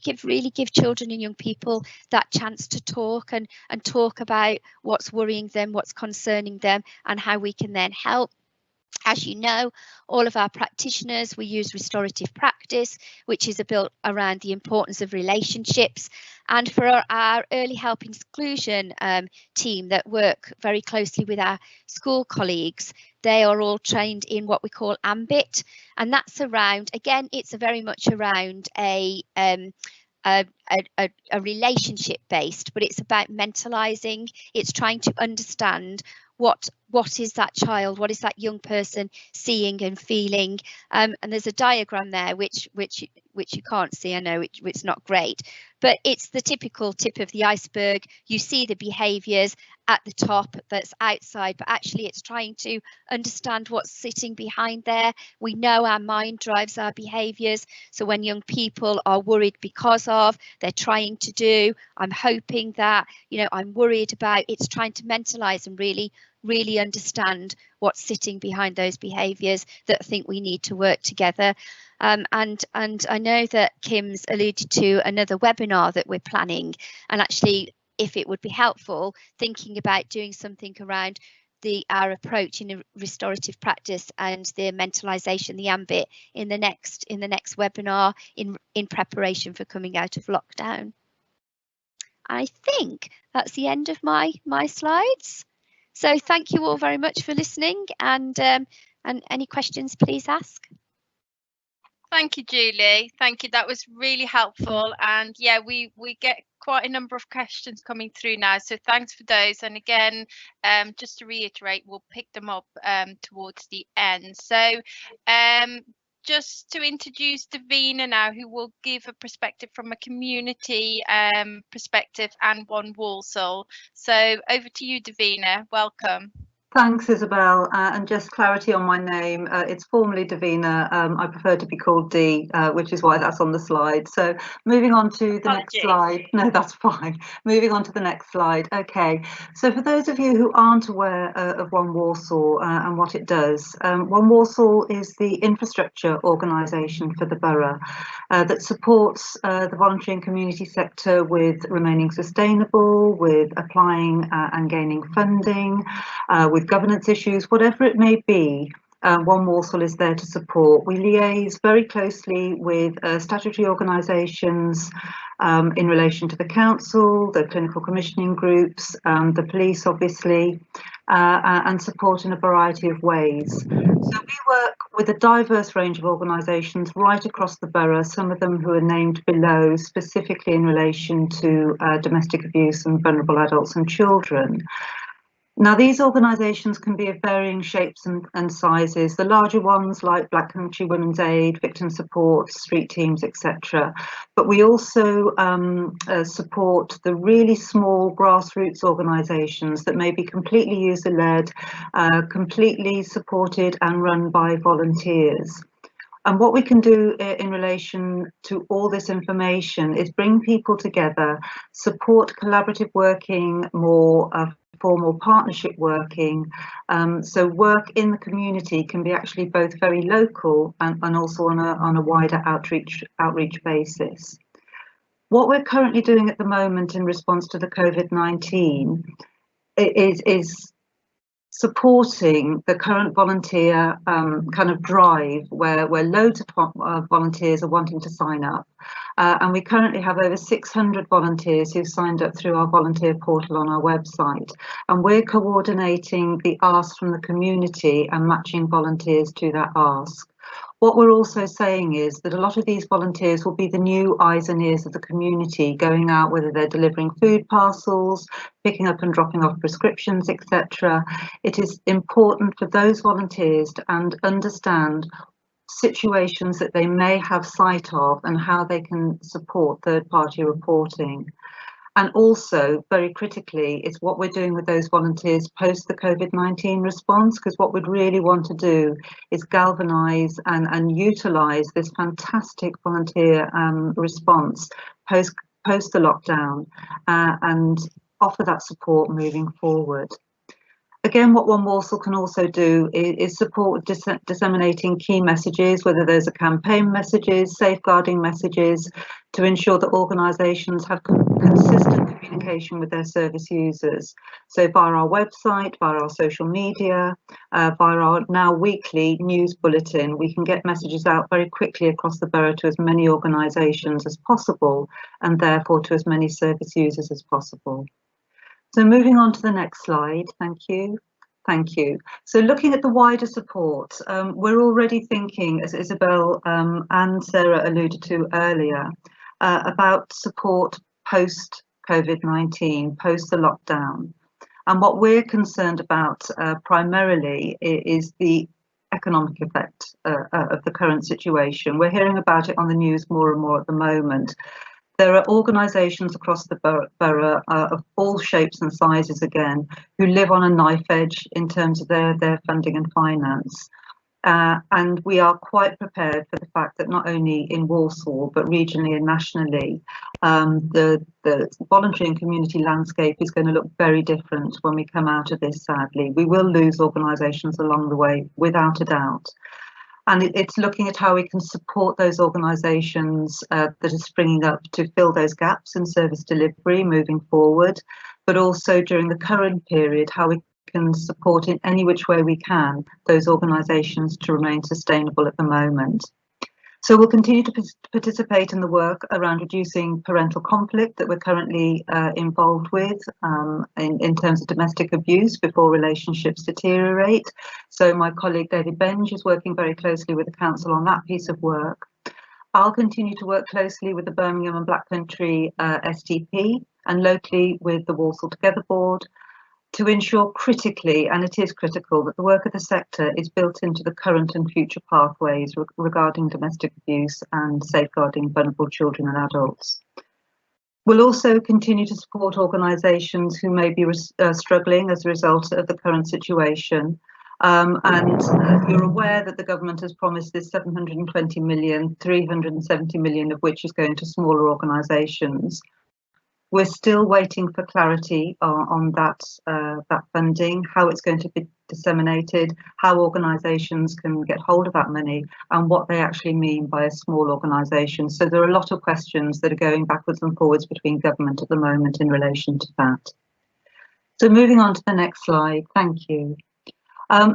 give children and young people that chance to talk and talk about what's worrying them, what's concerning them, and how we can then help. As you know, all of our practitioners, we use restorative practice, which is built around the importance of relationships. And for our early help inclusion team that work very closely with our school colleagues, they are all trained in what we call AMBIT. And that's around, again, it's very much around a a relationship based, but it's about mentalizing. It's trying to understand what is that child, what is that young person seeing and feeling. And there's a diagram there which you can't see. I know it's not great, but it's the typical tip of the iceberg. You see the behaviours at the top that's outside, but actually it's trying to understand what's sitting behind there. We know our mind drives our behaviours. So when young people are worried because of, they're trying to do, I'm hoping that, you know, I'm worried about, it's trying to mentalise and really understand what's sitting behind those behaviours that I think we need to work together. And I know that Kim's alluded to another webinar that we're planning, and actually, if it would be helpful, thinking about doing something around our approach in a restorative practice and the mentalisation, the ambit in the next webinar in preparation for coming out of lockdown. I think that's the end of my slides. So thank you all very much for listening, and any questions, please ask. Thank you, Julie. Thank you. That was really helpful. And yeah, we get quite a number of questions coming through now. So thanks for those. And again, just to reiterate, we'll pick them up towards the end. So just to introduce Davina now, who will give a perspective from a community perspective and one Walsall. So over to you, Davina. Welcome. Thanks, Isabel, and just clarity on my name. It's formally Davina. I prefer to be called Dee, which is why that's on the slide. So moving on to the next slide. No, that's fine. Moving on to the next slide. Okay, so for those of you who aren't aware of One Walsall and what it does, One Walsall is the infrastructure organisation for the borough that supports the voluntary and community sector with remaining sustainable, with applying and gaining funding, with governance issues, whatever it may be. One Walsall is there to support. We liaise very closely with statutory organisations in relation to the council, the clinical commissioning groups, the police obviously, and support in a variety of ways. So we work with a diverse range of organisations right across the borough, some of them who are named below, specifically in relation to domestic abuse and vulnerable adults and children. Now, these organisations can be of varying shapes and sizes, the larger ones like Black Country Women's Aid, Victim Support, Street Teams, etc. But we also support the really small grassroots organisations that may be completely user-led, completely supported and run by volunteers. And what we can do in relation to all this information is bring people together, support collaborative working, more formal partnership working. So work in the community can be actually both very local and also on a wider outreach basis. What we're currently doing at the moment in response to the COVID-19 is supporting the current volunteer kind of drive where loads of volunteers are wanting to sign up. And we currently have over 600 volunteers who've signed up through our volunteer portal on our website. And we're coordinating the ask from the community and matching volunteers to that ask. What we're also saying is that a lot of these volunteers will be the new eyes and ears of the community, going out, whether they're delivering food parcels, picking up and dropping off prescriptions, etc. It is important for those volunteers to understand situations that they may have sight of and how they can support third-party reporting. And also, very critically, it's what we're doing with those volunteers post the COVID-19 response, because what we'd really want to do is galvanise and utilise this fantastic volunteer response post the lockdown and offer that support moving forward. Again, what One Walsall can also do is support disseminating key messages, whether those are campaign messages, safeguarding messages, to ensure that organisations have consistent communication with their service users. So via our website, via our social media, via our now weekly news bulletin, we can get messages out very quickly across the borough to as many organisations as possible, and therefore to as many service users as possible. So moving on to the next slide, thank you. Thank you. So looking at the wider support, we're already thinking, as Isabel and Sarah alluded to earlier, about support post COVID-19, post the lockdown. And what we're concerned about primarily is the economic effect of the current situation. We're hearing about it on the news more and more at the moment. There are organisations across the borough of all shapes and sizes again who live on a knife edge in terms of their funding and finance. And we are quite prepared for the fact that not only in Walsall but regionally and nationally, the voluntary and community landscape is going to look very different when we come out of this, sadly. We will lose organisations along the way, without a doubt. And it's looking at how we can support those organisations that are springing up to fill those gaps in service delivery moving forward, but also during the current period, how we can support in any which way we can those organisations to remain sustainable at the moment. So we'll continue to participate in the work around reducing parental conflict that we're currently involved with in terms of domestic abuse before relationships deteriorate. So my colleague David Benge is working very closely with the council on that piece of work. I'll continue to work closely with the Birmingham and Black Country STP and locally with the Walsall Together Board to ensure critically, and it is critical, that the work of the sector is built into the current and future pathways regarding domestic abuse and safeguarding vulnerable children and adults. We'll also continue to support organisations who may be struggling as a result of the current situation. And you're aware that the government has promised this 720 million, 370 million of which is going to smaller organisations. We're still waiting for clarity on that funding, how it's going to be disseminated, how organisations can get hold of that money, and what they actually mean by a small organisation. So there are a lot of questions that are going backwards and forwards between government at the moment in relation to that. So moving on to the next slide, thank you.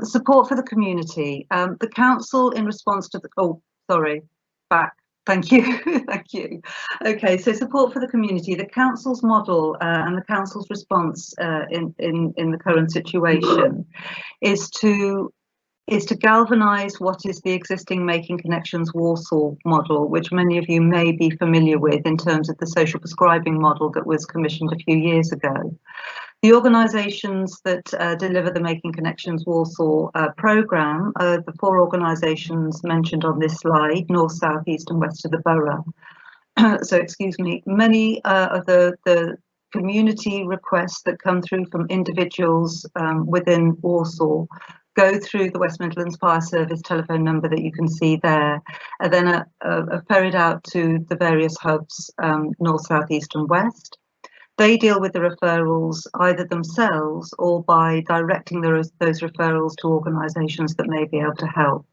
Support for the community. The council, in response to the, thank you, thank you. Okay, so support for the community. The council's model and the council's response in the current situation is to galvanise what is the existing Making Connections Walsall model, which many of you may be familiar with in terms of the social prescribing model that was commissioned a few years ago. The organisations that deliver the Making Connections Walsall programme are the 4 organisations mentioned on this slide: north, south, east and west of the borough. So excuse me, many of the community requests that come through from individuals within Walsall go through the West Midlands Fire Service telephone number that you can see there, and then are ferried out to the various hubs, north, south, east and west. They deal with the referrals either themselves or by directing those referrals to organisations that may be able to help.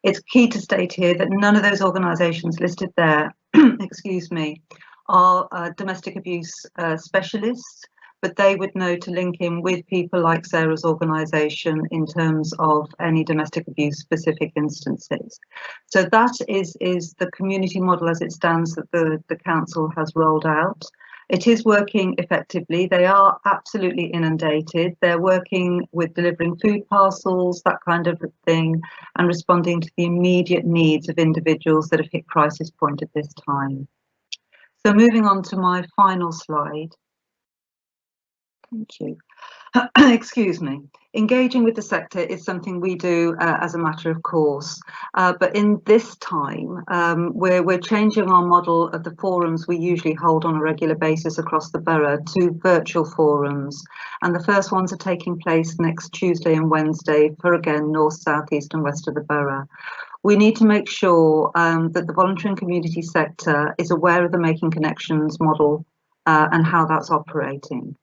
It's key to state here that none of those organisations listed there, excuse me, are domestic abuse specialists, but they would know to link in with people like Sarah's organisation in terms of any domestic abuse specific instances. So that is the community model as it stands that the council has rolled out. It is working effectively. They are absolutely inundated. They're working with delivering food parcels, that kind of thing, and responding to the immediate needs of individuals that have hit crisis point at this time. So moving on to my final slide. Thank you. Excuse me. Engaging with the sector is something we do as a matter of course, but in this time we're changing our model of the forums we usually hold on a regular basis across the borough to virtual forums, and the first ones are taking place next Tuesday and Wednesday for, again, north, south, east and west of the borough. We need to make sure that the voluntary and community sector is aware of the Making Connections model and how that's operating.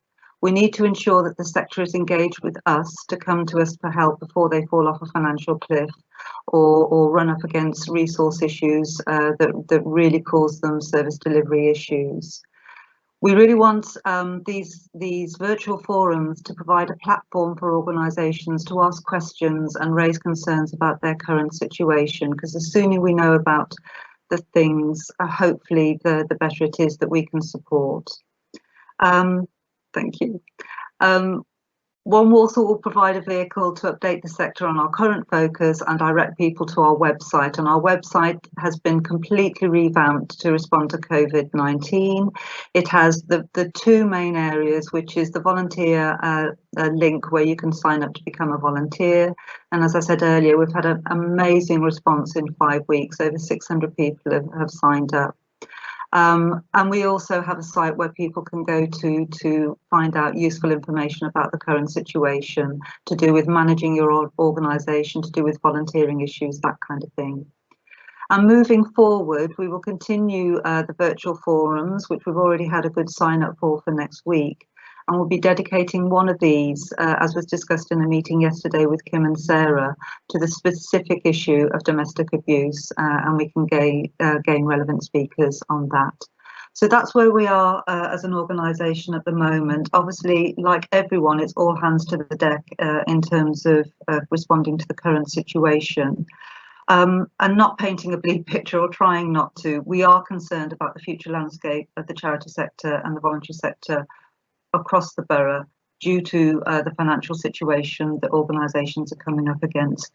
We need to ensure that the sector is engaged with us to come to us for help before they fall off a financial cliff or run up against resource issues that really cause them service delivery issues. We really want these virtual forums to provide a platform for organisations to ask questions and raise concerns about their current situation, because the sooner we know about the things, hopefully the better it is that we can support. Thank you. One Walsall will provide a vehicle to update the sector on our current focus and direct people to our website. And our website has been completely revamped to respond to COVID-19. It has the two main areas, which is the volunteer link where you can sign up to become a volunteer. And as I said earlier, we've had an amazing response in 5 weeks. Over 600 people have signed up. And we also have a site where people can go to find out useful information about the current situation, to do with managing your organisation, to do with volunteering issues, that kind of thing. And moving forward, we will continue the virtual forums, which we've already had a good sign up for next week. And we'll be dedicating one of these, as was discussed in a meeting yesterday with Kim and Sarah, to the specific issue of domestic abuse, and we can gain relevant speakers on that. So that's where we are as an organisation at the moment. Obviously, like everyone, it's all hands to the deck in terms of responding to the current situation. And not painting a bleak picture, or trying not to. We are concerned about the future landscape of the charity sector and the voluntary sector across the borough due to the financial situation that organisations are coming up against.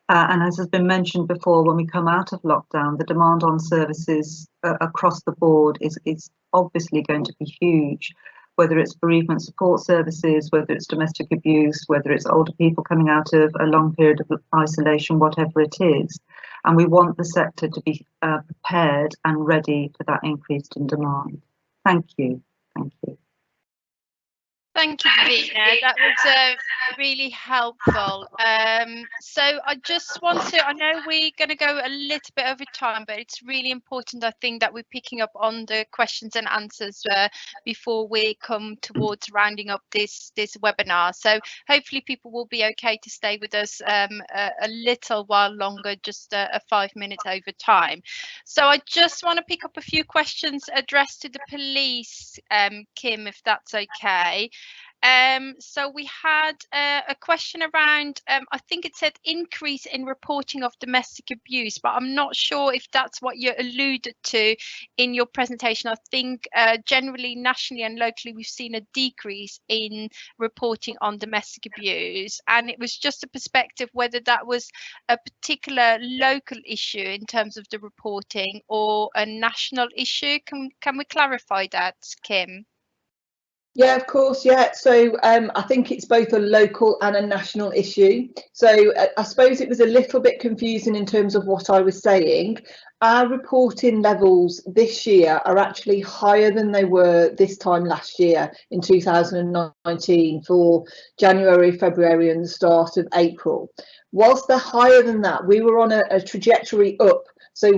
And as has been mentioned before, when we come out of lockdown, the demand on services across the board is obviously going to be huge, whether it's bereavement support services, whether it's domestic abuse, whether it's older people coming out of a long period of isolation, whatever it is. And we want the sector to be prepared and ready for that increase in demand. Thank you. Thank you. Thank you, Davina. That was really helpful. So I just want to, I know we're going to go a little bit over time, but it's really important, I think, that we're picking up on the questions and answers before we come towards rounding up this webinar. So hopefully people will be okay to stay with us a little while longer, just a 5 minutes over time. So I just want to pick up a few questions addressed to the police, Kim, if that's okay. So we had a question around, I think it said increase in reporting of domestic abuse, but I'm not sure if that's what you alluded to in your presentation. I think generally, nationally and locally, we've seen a decrease in reporting on domestic abuse. And it was just a perspective whether that was a particular local issue in terms of the reporting or a national issue. Can we clarify that, Kim? Yeah, of course. Yeah. So I think it's both a local and a national issue. So I suppose it was a little bit confusing in terms of what I was saying. Our reporting levels this year are actually higher than they were this time last year in 2019 for January, February and the start of April. Whilst they're higher than that, we were on a trajectory up. So,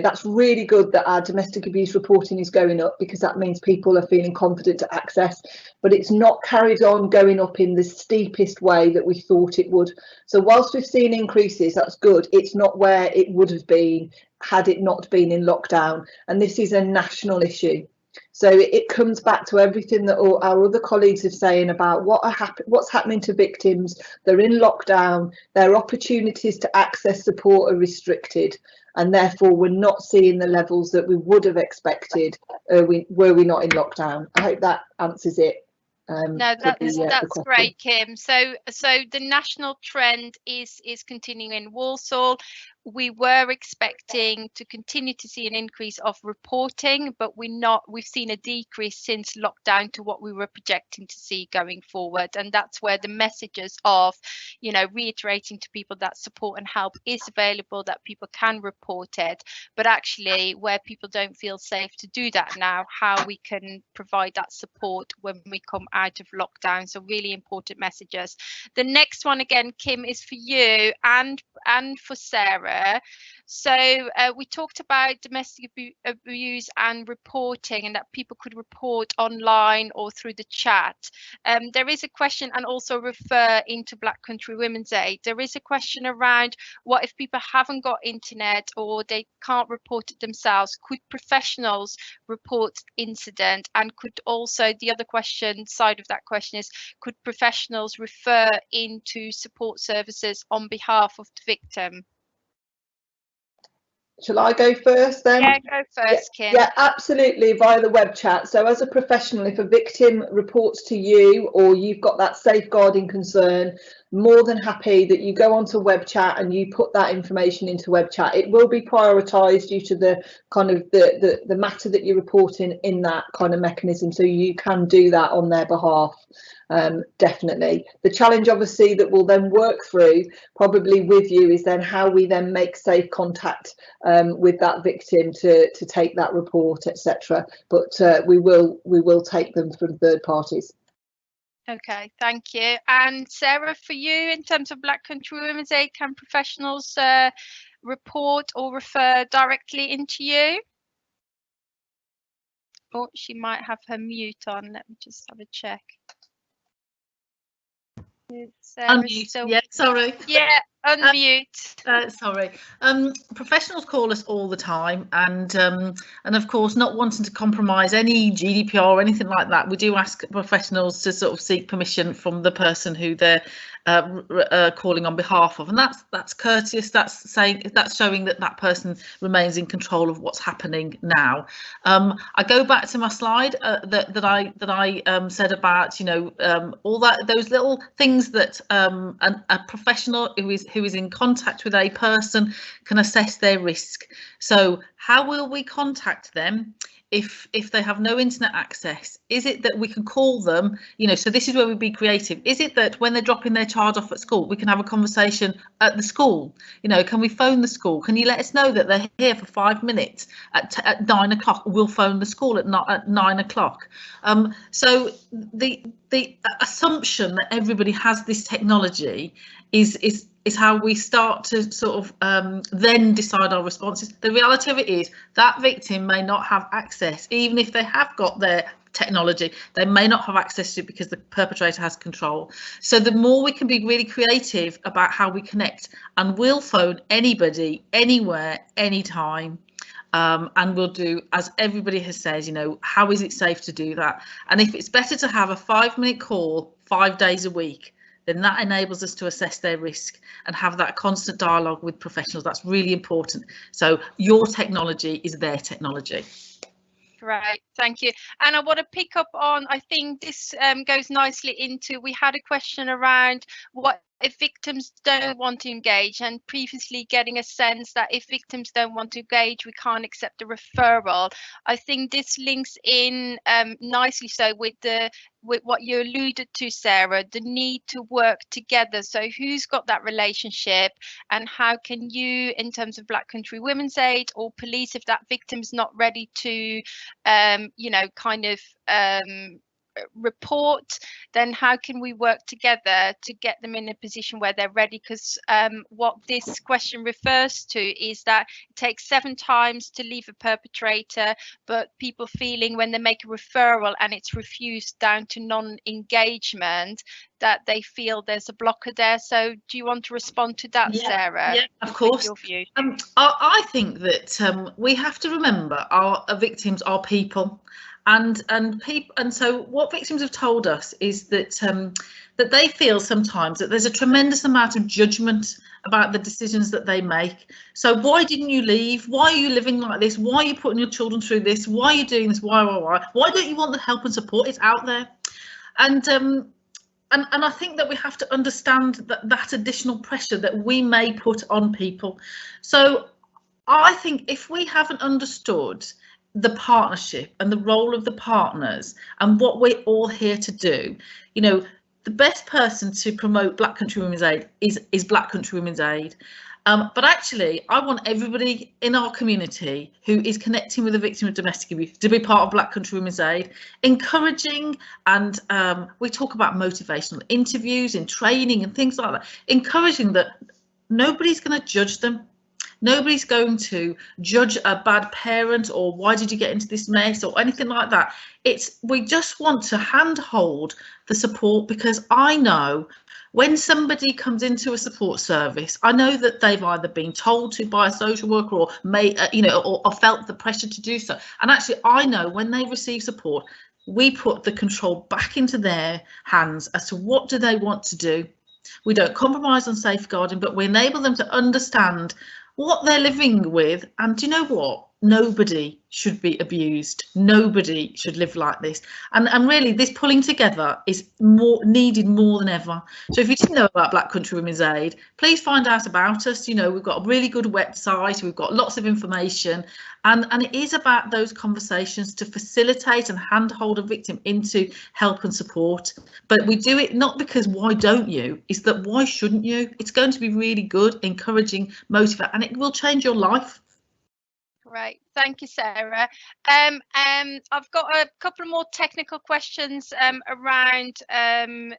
that's really good that our domestic abuse reporting is going up, because that means people are feeling confident to access, but it's not carried on going up in the steepest way that we thought it would. So whilst we've seen increases, that's good. It's not where it would have been had it not been in lockdown. And this is a national issue. So it comes back to everything that all our other colleagues are saying about what's happening to victims. They're in lockdown, their opportunities to access support are restricted, and therefore we're not seeing the levels that we would have expected were we not in lockdown. I hope that answers it. No, that's great, Kim. So the national trend is continuing in Walsall. We were expecting to continue to see an increase of reporting, but we've seen a decrease since lockdown to what we were projecting to see going forward. And that's where the messages of, reiterating to people that support and help is available, that people can report it, but actually where people don't feel safe to do that now, how we can provide that support when we come out of lockdown. So really important messages. The next one again, Kim, is for you and for Sarah. So we talked about domestic abuse and reporting, and that people could report online or through the chat. There is a question, and also refer into Black Country Women's Aid. There is a question around what if people haven't got internet or they can't report it themselves? Could professionals report incident? And could also, the other question side of that question is, could professionals refer into support services on behalf of the victim? Shall I go first then? Yeah, go first, Kim. Yeah, absolutely, via the web chat. So as a professional, if a victim reports to you or you've got that safeguarding concern, more than happy that you go onto web chat and you put that information into web chat. It will be prioritised due to the kind of the matter that you're reporting in that kind of mechanism, so you can do that on their behalf. Definitely. The challenge obviously that we'll then work through probably with you is then how we then make safe contact with that victim to take that report, etc. But we will take them from third parties. Okay, thank you. And Sarah, for you, in terms of Black Country Women's Aid, can professionals report or refer directly into you? Oh, she might have her mute on. Let me just have a check. Unmute. Yeah, sorry. Yeah, unmute. Sorry. Professionals call us all the time, and of course, not wanting to compromise any GDPR or anything like that, we do ask professionals to sort of seek permission from the person who they're calling on behalf of, and that's courteous. That's showing that that person remains in control of what's happening now. I go back to my slide that I said about, you know, all those little things that a professional who is in contact with a person can assess their risk. So how will we contact them if they have no internet access? Is it that we can call them, you know, so this is where we be creative. Is it that when they're dropping their child off at school, we can have a conversation at the school? You know, can we phone the school? Can you let us know that they're here for 5 minutes at 9 o'clock? We'll phone the school at 9 o'clock. So the assumption that everybody has this technology is how we start to sort of then decide our responses. The reality of it is that victim may not have access, even if they have got their technology, they may not have access to it because the perpetrator has control. So the more we can be really creative about how we connect, and we'll phone anybody, anywhere, anytime. And we'll do, as everybody has said, you know, how is it safe to do that? And if it's better to have a 5-minute call 5 days a week, then that enables us to assess their risk and have that constant dialogue with professionals. That's really important. So your technology is their technology. Right, thank you. And I want to pick up on, I think this goes nicely into, we had a question around what if victims don't want to engage, and previously getting a sense that if victims don't want to engage, we can't accept a referral. I think this links in nicely so with what you alluded to, Sarah, the need to work together. So who's got that relationship, and how can you, in terms of Black Country Women's Aid or police, if that victim's not ready to, you know, kind of report, then how can we work together to get them in a position where they're ready? Because what this question refers to is that it takes 7 times to leave a perpetrator, but people feeling when they make a referral and it's refused down to non-engagement, that they feel there's a blocker there. So do you want to respond to that, Sarah? Yeah, of course. Your view. I think that we have to remember our victims are people. And so what victims have told us is that that they feel sometimes that there's a tremendous amount of judgment about the decisions that they make. So why didn't you leave? Why are you living like this? Why are you putting your children through this? Why are you doing this? Why don't you want the help and support? It's out there. And I think that we have to understand that additional pressure that we may put on people. So I think if we haven't understood the partnership and the role of the partners and what we're all here to do, you know, the best person to promote Black Country Women's Aid is Black Country Women's Aid. But actually, I want everybody in our community who is connecting with a victim of domestic abuse to be part of Black Country Women's Aid, encouraging, and we talk about motivational interviews and training and things like that, encouraging that nobody's going to judge them. Nobody's going to judge a bad parent or why did you get into this mess or anything like that. We just want to handhold the support, because I know when somebody comes into a support service, I know that they've either been told to by a social worker or or felt the pressure to do so. And actually, I know when they receive support, we put the control back into their hands as to what do they want to do. We don't compromise on safeguarding, but we enable them to understand what they're living with. And do you know what? Nobody should be abused. Nobody should live like this. And really, this pulling together is needed more than ever. So if you didn't know about Black Country Women's Aid, please find out about us. You know, we've got a really good website. We've got lots of information. And it is about those conversations to facilitate and handhold a victim into help and support. But we do it not because why don't you? It's that why shouldn't you? It's going to be really good, encouraging, motivate, and it will change your life. Great, thank you, Sarah. I've got a couple more technical questions around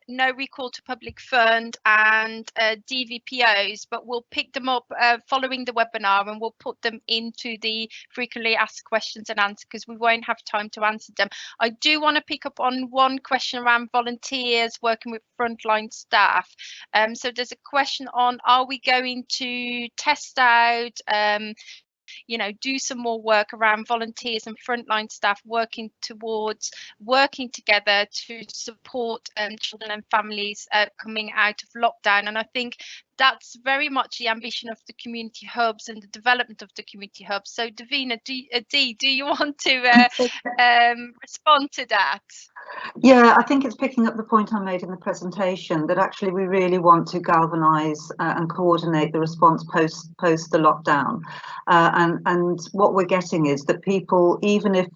no recall to public fund and DVPOs, but we'll pick them up following the webinar, and we'll put them into the frequently asked questions and answers because we won't have time to answer them. I do want to pick up on one question around volunteers working with frontline staff. So there's a question on, are we going to test out you know, do some more work around volunteers and frontline staff working together to support children and families coming out of lockdown. And I think that's very much the ambition of the community hubs and the development of the community hubs. So Davina, do you want to respond to that? Yeah, I think it's picking up the point I made in the presentation that actually we really want to galvanise and coordinate the response post the lockdown, and what we're getting is that people, even if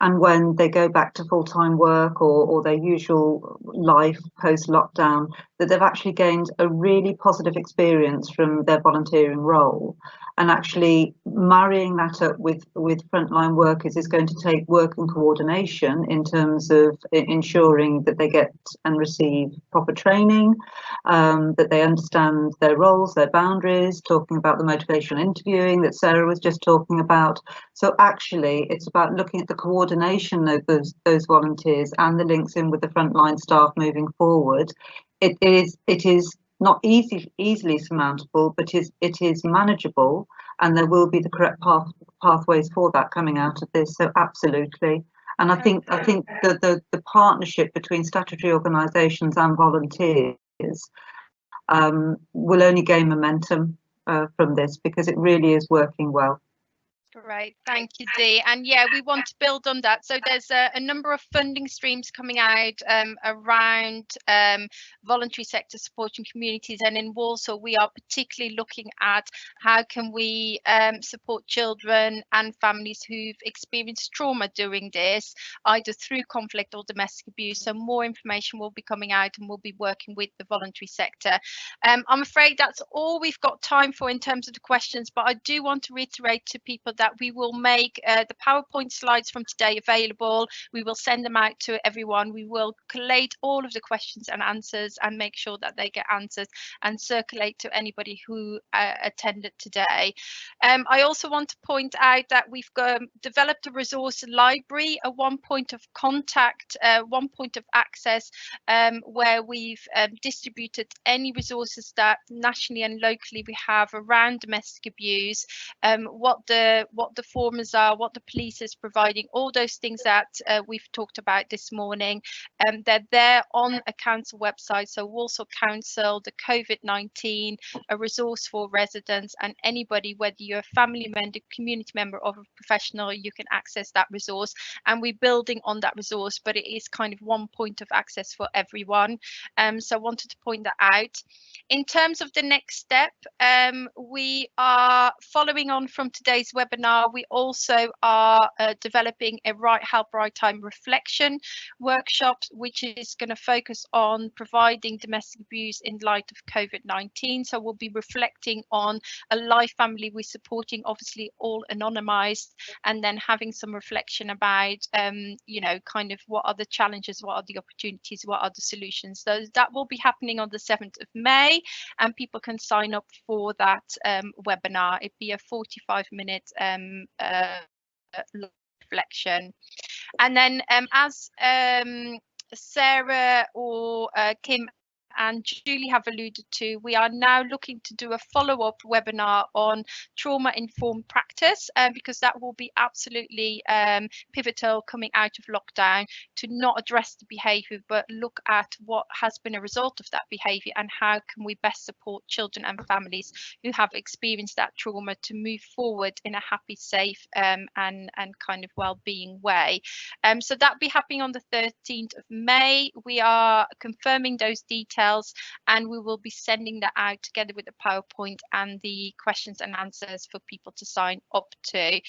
and when they go back to full-time work or their usual life post-lockdown, that they've actually gained a really positive experience from their volunteering role. And actually marrying that up with frontline workers is going to take work and coordination in terms of ensuring that they get and receive proper training, that they understand their roles, their boundaries, talking about the motivational interviewing that Sarah was just talking about. So actually it's about looking at the coordination of those volunteers and the links in with the frontline staff moving forward. It is not easily surmountable, but it is manageable, and there will be the correct pathways for that coming out of this. So absolutely. And I think the partnership between statutory organisations and volunteers will only gain momentum from this, because it really is working well. Great, thank you, Dee. And yeah, we want to build on that. So there's a number of funding streams coming out around voluntary sector supporting communities, and in Walsall we are particularly looking at how can we support children and families who've experienced trauma during this, either through conflict or domestic abuse. So more information will be coming out, and we'll be working with the voluntary sector. I'm afraid that's all we've got time for in terms of the questions, but I do want to reiterate to people that we will make the PowerPoint slides from today available. We will send them out to everyone. We will collate all of the questions and answers and make sure that they get answered and circulate to anybody who attended today. I also want to point out that we've developed a resource library, a one point of contact, one point of access, where we've distributed any resources that nationally and locally we have around domestic abuse, what the forums are, what the police is providing, all those things that we've talked about this morning. They're there on a council website, so Walsall Council, the COVID-19, a resource for residents, and anybody, whether you're a family member, community member, or a professional, you can access that resource. And we're building on that resource, but it is kind of one point of access for everyone. So I wanted to point that out. In terms of the next step, we are following on from today's webinar. We also are developing a Right Help, Right Time reflection workshop, which is going to focus on providing domestic abuse in light of COVID-19. So we'll be reflecting on a live family we're supporting, obviously all anonymized, and then having some reflection about, you know, kind of what are the challenges, what are the opportunities, what are the solutions. So that will be happening on the 7th of May, and people can sign up for that webinar. It'd be a 45-minute reflection. And then as Sarah or Kim and Julie have alluded to, we are now looking to do a follow-up webinar on trauma-informed practice, because that will be absolutely pivotal coming out of lockdown, to not address the behaviour but look at what has been a result of that behaviour and how can we best support children and families who have experienced that trauma to move forward in a happy, safe and kind of well-being way. So that'll be happening on the 13th of May. We are confirming those details and we will be sending that out together with the PowerPoint and the questions and answers for people to sign up to.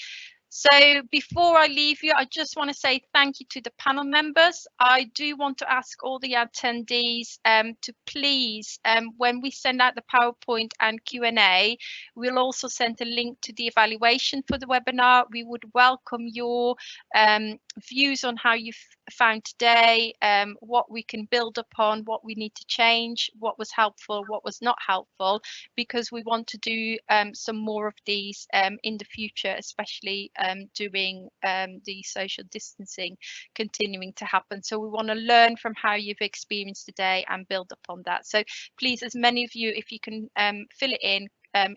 So before I leave you, I just want to say thank you to the panel members. I do want to ask all the attendees to please, when we send out the PowerPoint and Q&A, we'll also send a link to the evaluation for the webinar. We would welcome your views on how you found today, what we can build upon, what we need to change, what was helpful, what was not helpful, because we want to do some more of these in the future, especially doing the social distancing continuing to happen. So we want to learn from how you've experienced today and build upon that. So please, as many of you, if you can fill it in,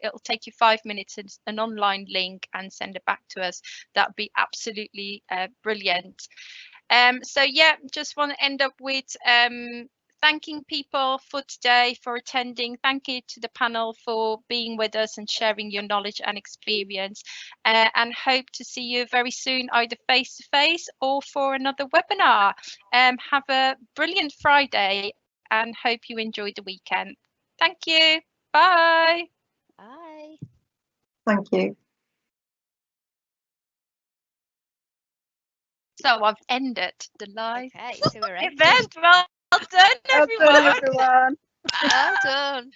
it'll take you 5 minutes, it's an online link, and send it back to us. That would be absolutely brilliant. So yeah, just want to end up with thanking people for today for attending. Thank you to the panel for being with us and sharing your knowledge and experience, and hope to see you very soon, either face to face or for another webinar. Have a brilliant Friday and hope you enjoy the weekend. Thank you. Bye. Bye. Thank you. So I've ended the live Okay, so we're ending. event. Well done, everyone. Well done, everyone. Well done.